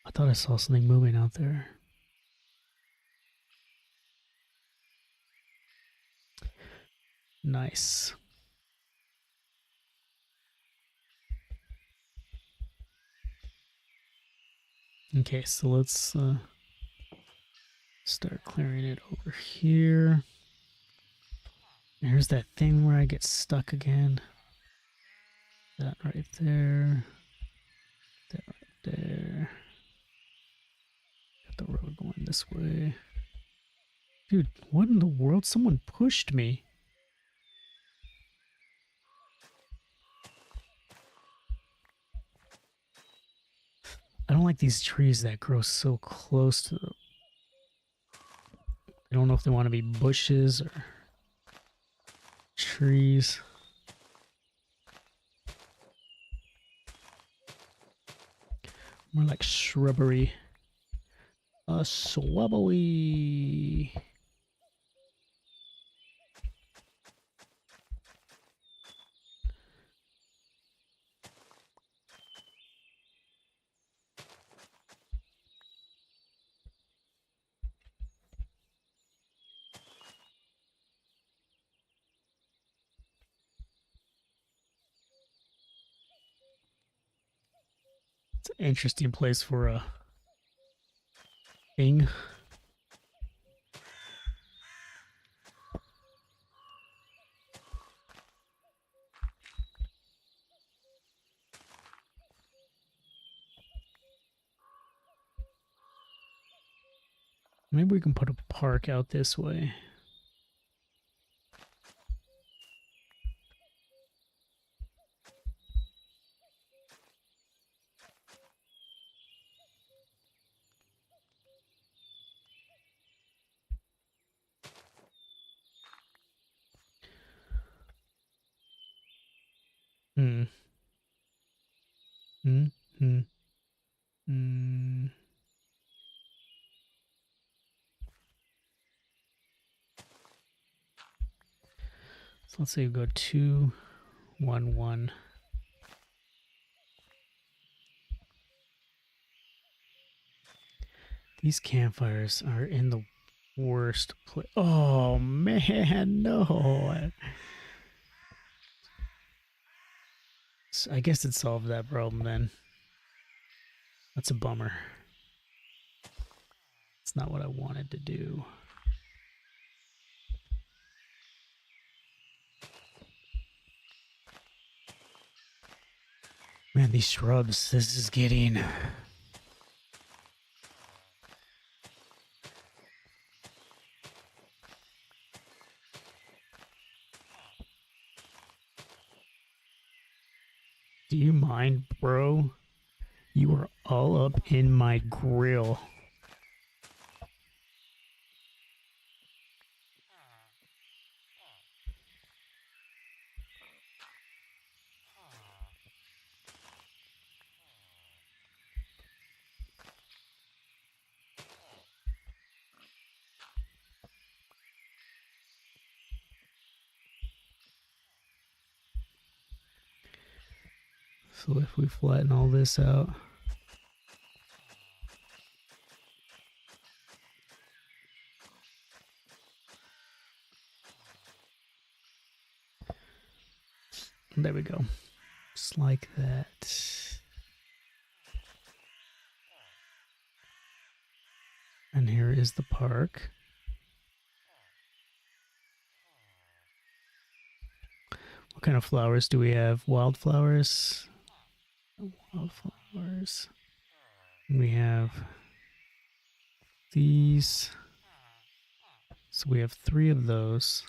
I thought I saw something moving out there. Nice. Okay, so let's start clearing it over here. Here's that thing where I get stuck again. That right there. That right there. Got the road going this way. Dude, what in the world? Someone pushed me. I don't like these trees that grow so close to the... I don't know if they want to be bushes or trees. More like shrubbery. A shrubbery. It's an interesting place for a thing. Maybe we can put a park out this way. Hmm. Hmm. Hmm. Hmm. So let's say we go 2, 1, 1. These campfires are in the worst place. Oh man, no. I guess it solved that problem then. That's a bummer. It's not what I wanted to do. Man, these shrubs, this is getting... Do you mind, bro? You are all up in my grill. So if we flatten all this out... There we go. Just like that. And here is the park. What kind of flowers do we have? Wildflowers. Wildflowers. We have these. So we have 3 of those.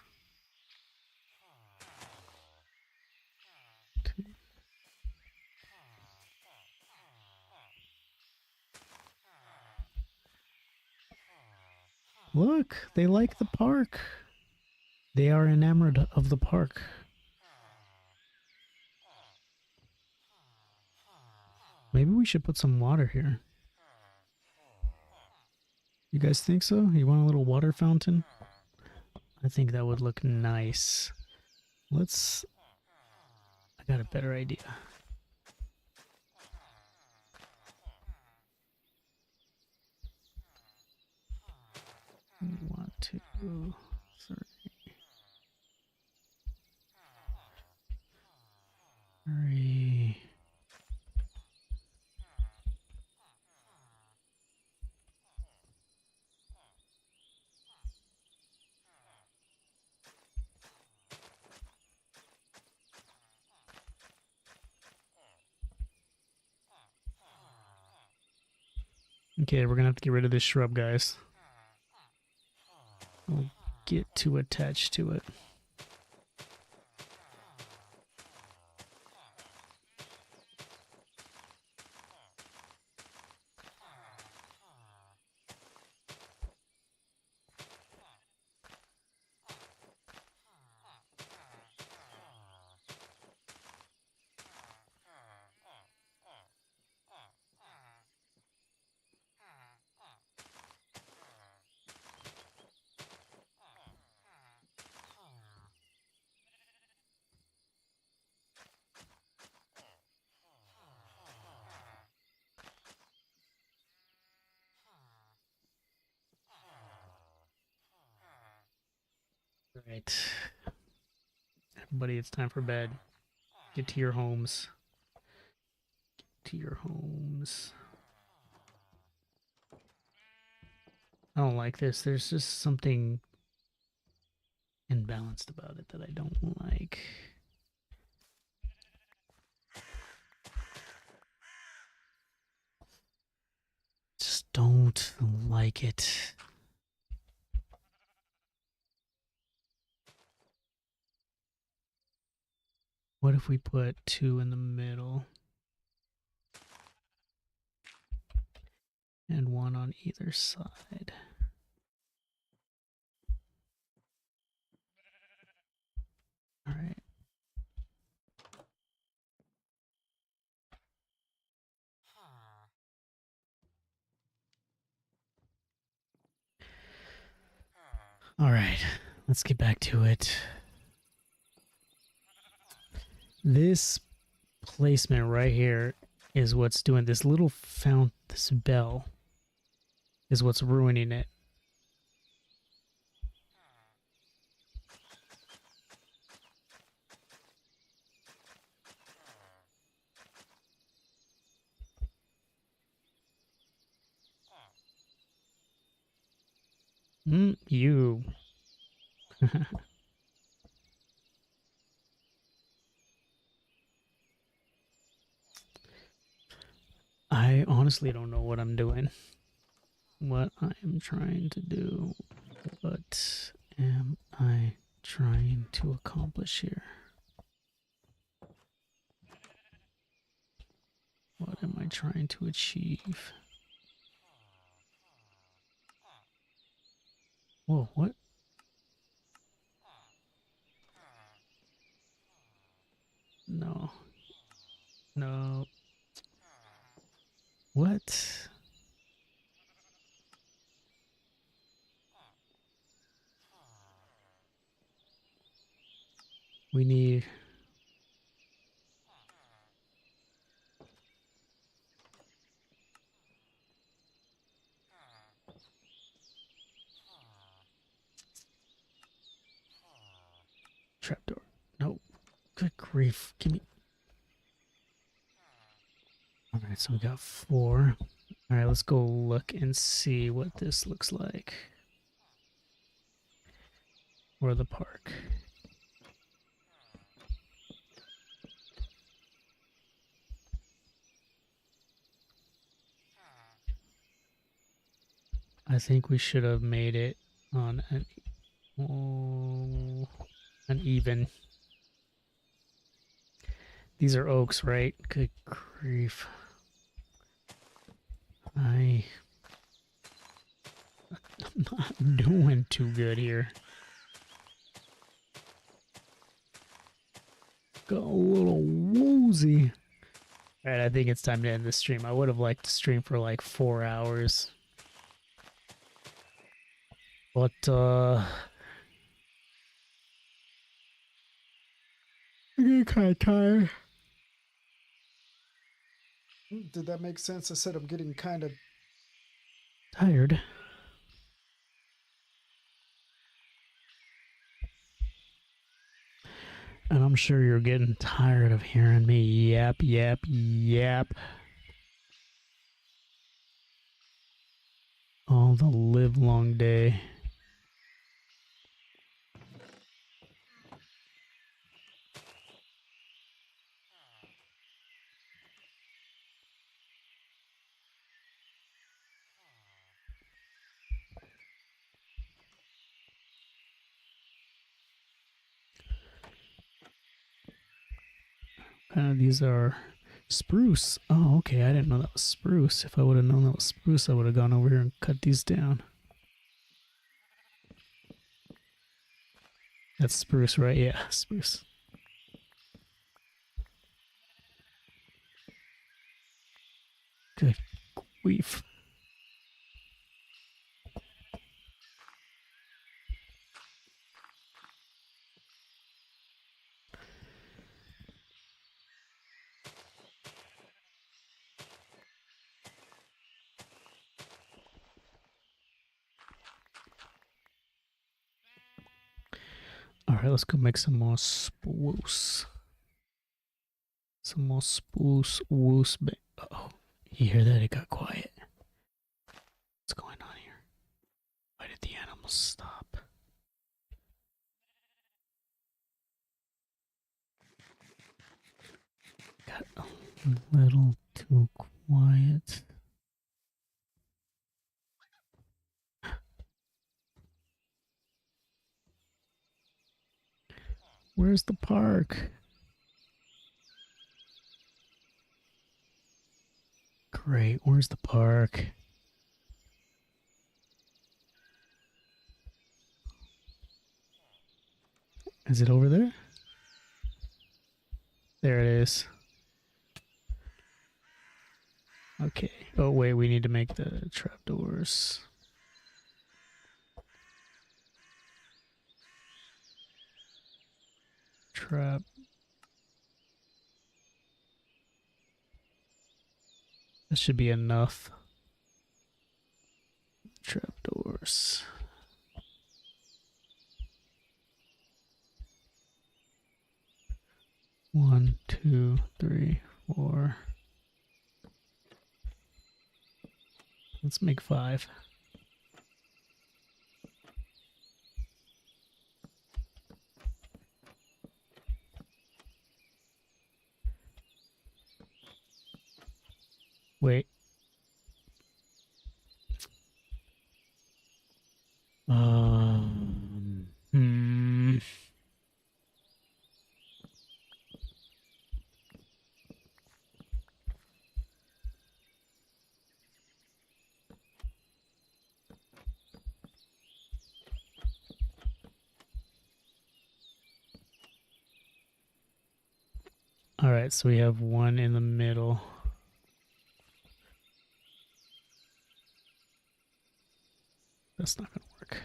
Look, they like the park. They are enamored of the park. Maybe we should put some water here. You guys think so? You want a little water fountain? I think that would look nice. Let's... I got a better idea. 1, 2, 3. 3. Okay, we're gonna have to get rid of this shrub, guys. We'll get too attached to it. All right. Everybody, it's time for bed. Get to your homes. to your homes. I don't like this. There's just something imbalanced about it that I don't like. Just don't like it. What if we put 2 in the middle? And 1 on either side. All right. All right, let's get back to it. This placement right here is what's doing this little this bell is what's ruining it. You. I honestly don't know what I'm doing. What I am trying to do. What am I trying to accomplish here? What am I trying to achieve? Whoa, what? No. No. What? We need... Trapdoor. No. Good grief. Give me... Alright, so we got 4. Alright, let's go look and see what this looks like. Or the park. I think we should have made it on an even. These are oaks, right? Good grief. I'm not doing too good here. Got a little woozy. Alright, I think it's time to end the stream. I would have liked to stream for like 4 hours. But, I'm getting kind of tired. Did that make sense? I said I'm getting kind of Tired. And I'm sure you're getting tired of hearing me yap, yap, yap. All the live long day. These are spruce. Oh, okay. I didn't know that was spruce. If I would have known that was spruce, I would have gone over here and cut these down. That's spruce, right? Yeah, spruce. Good grief. Alright, let's go make some more spruce. Some more spruce woos. Uh-oh. You hear that? It got quiet. What's going on here? Why did the animals stop? Got a little too quiet. Where's the park? Great, where's the park? Is it over there? There it is. Okay. Oh, wait, we need to make the trapdoors. Trap. That should be enough. Trapdoors. One, two, three, four. Let's make 5. Wait. Hmm. All right, so we have one in the middle. That's not going to work.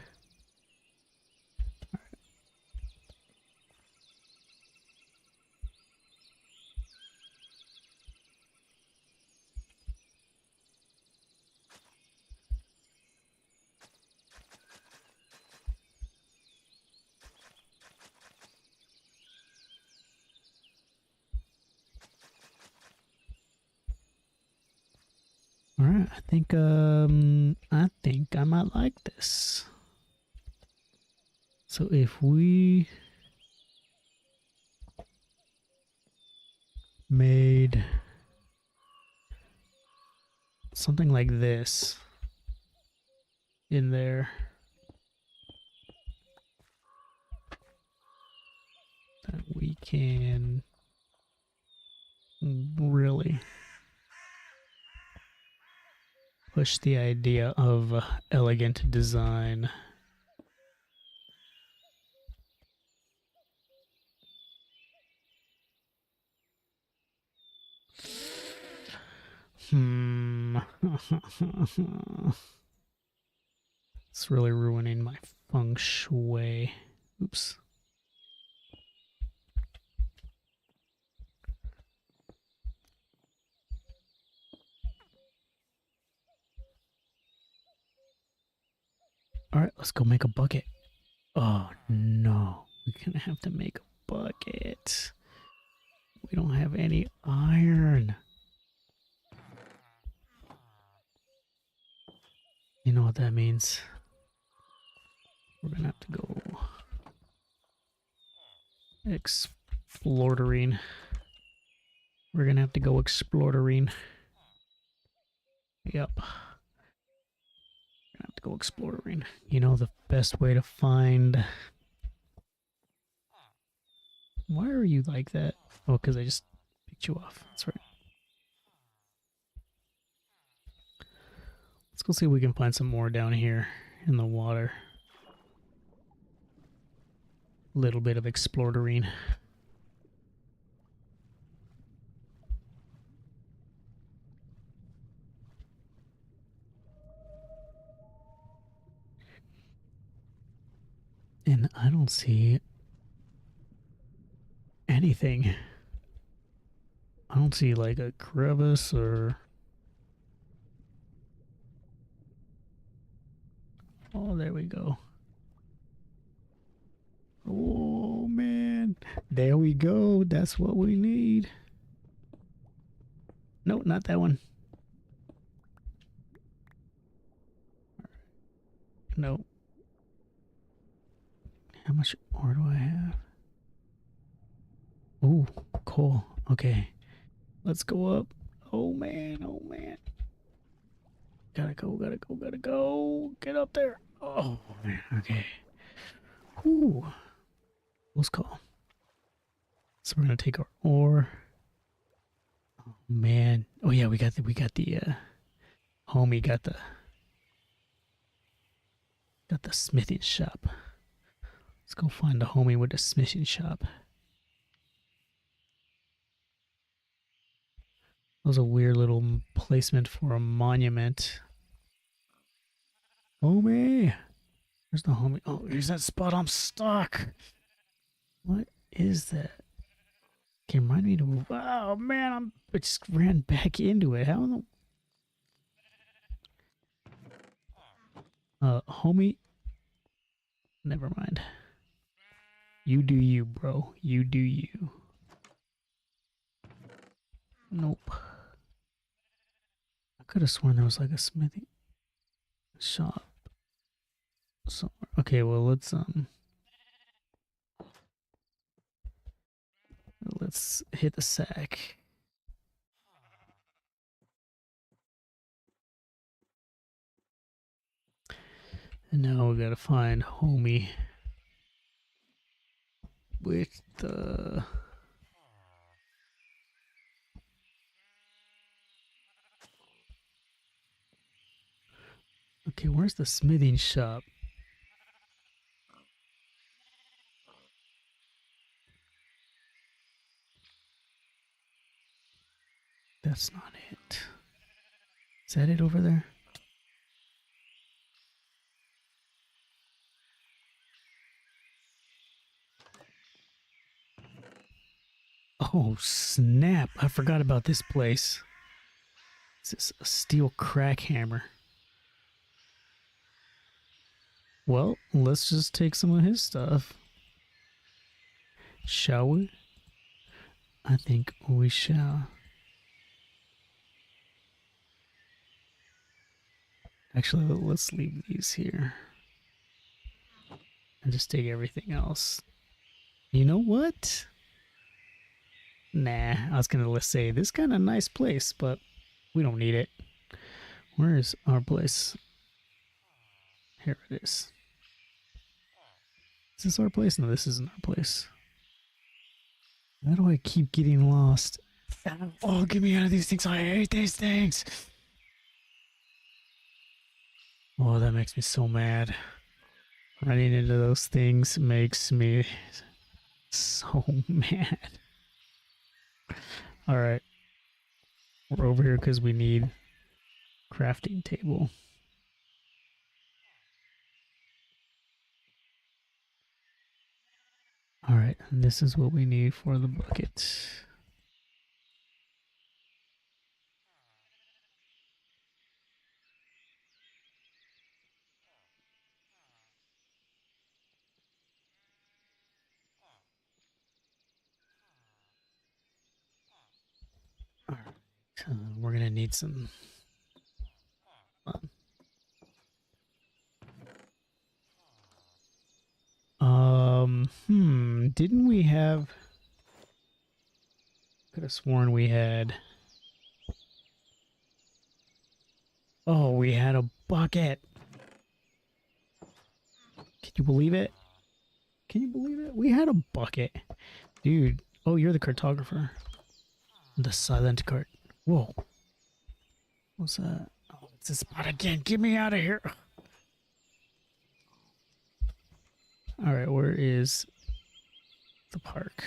All right, I think I might like this. So if we made something like this in there, then we can really push the idea of elegant design. It's really ruining my feng shui. Oops. All right, let's go make a bucket. Oh no, we're gonna have to make a bucket. We don't have any iron. You know what that means? We're gonna have to go exploring. We're gonna have to go exploring. Yep. We're gonna have to go exploring. You know the best way to find. Why are you like that? Oh, because I just picked you off. That's right. Let's go see if we can find some more down here in the water. Little bit of exploring. And I don't see anything. I don't see like a crevice or... Oh, there we go. Oh, man. There we go. That's what we need. No, not that one. No. How much ore do I have? Ooh, coal. Okay. Let's go up. Oh man, oh man. Gotta go, gotta go, gotta go. Get up there. Oh man, okay. Ooh. Close call. So we're gonna take our ore. Oh man. Oh yeah, we got the homie got the smithing shop. Let's go find the homie with the smithing shop. That was a weird little placement for a monument. Homie! Where's the homie? Oh, here's that spot. I'm stuck. What is that? Okay, remind me to move. Oh man, I just ran back into it. How in the homie? Never mind. You do you, bro. You do you. Nope. I could have sworn there was like a smithy shop somewhere. Okay, well let's hit the sack. And now we gotta find homie with the okay, where's the smithing shop? That's not it. Is that it over there? Oh, snap. I forgot about this place. This is a steel crack hammer. Well, let's just take some of his stuff. Shall we? I think we shall. Actually, let's leave these here. And just take everything else. You know what? Nah, I was gonna say this kind of nice place, but we don't need it. Where is our place? Here it is. Is this our place? No, this isn't our place. Why do I keep getting lost? Oh, get me out of these things. I hate these things. Oh, that makes me so mad. Running into those things makes me so mad. All right. We're over here because we need crafting table. All right. And this is what we need for the bucket. All right. We're going to need some fun. Didn't we have... Could have sworn we had... Oh, we had a bucket. Can you believe it? Can you believe it? We had a bucket. Dude. Oh, you're the cartographer. The silent cart. Whoa. What's that? Oh, it's a spot again. Get me out of here. Alright, where is the park?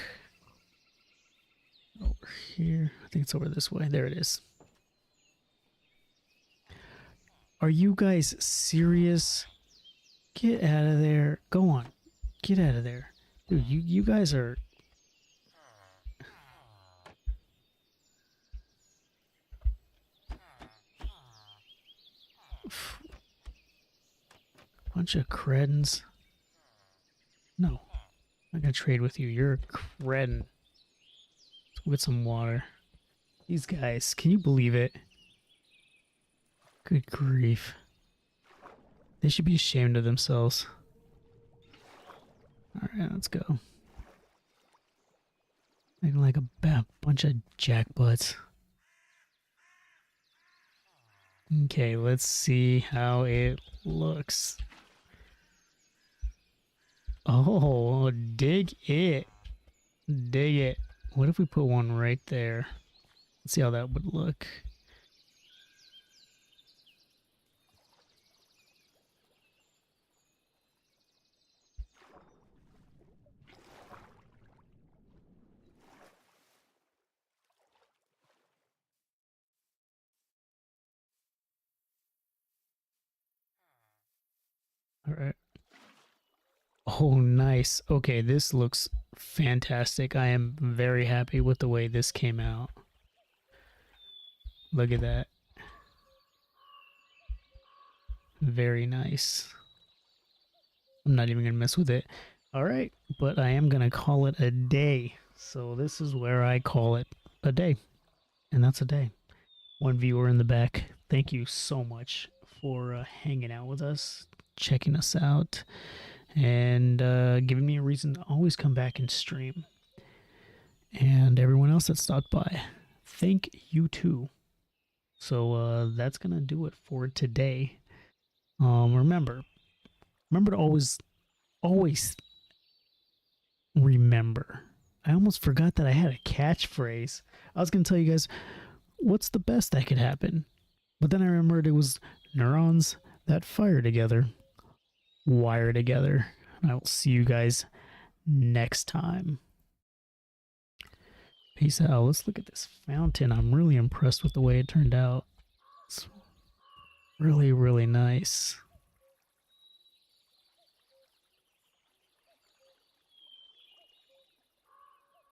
Over here. I think it's over this way. There it is. Are you guys serious? Get out of there. Go on. Get out of there. Dude, you guys are... Bunch of credens. No. I'm not gonna trade with you. You're a credin. Let's go get some water. These guys, can you believe it? Good grief. They should be ashamed of themselves. Alright, let's go. Acting like a bunch of jackbutts. Okay, let's see how it looks. Oh, dig it. Dig it. What if we put one right there? Let's see how that would look. All right. Oh, nice. Okay, this looks fantastic. I am very happy with the way this came out. Look at that. Very nice. I'm not even going to mess with it. All right, but I am going to call it a day. So this is where I call it a day. And that's a day. One viewer in the back. Thank you so much for hanging out with us, checking us out, and giving me a reason to always come back and stream. And everyone else that stopped by, thank you too. So that's gonna do it for today. Remember to always remember. I almost forgot that I had a catchphrase. I was gonna tell you guys what's the best that could happen, but then I remembered it was neurons that fire together, wire together. I will see you guys next time. Peace out. Let's look at this fountain. I'm really impressed with the way it turned out. It's really, really nice.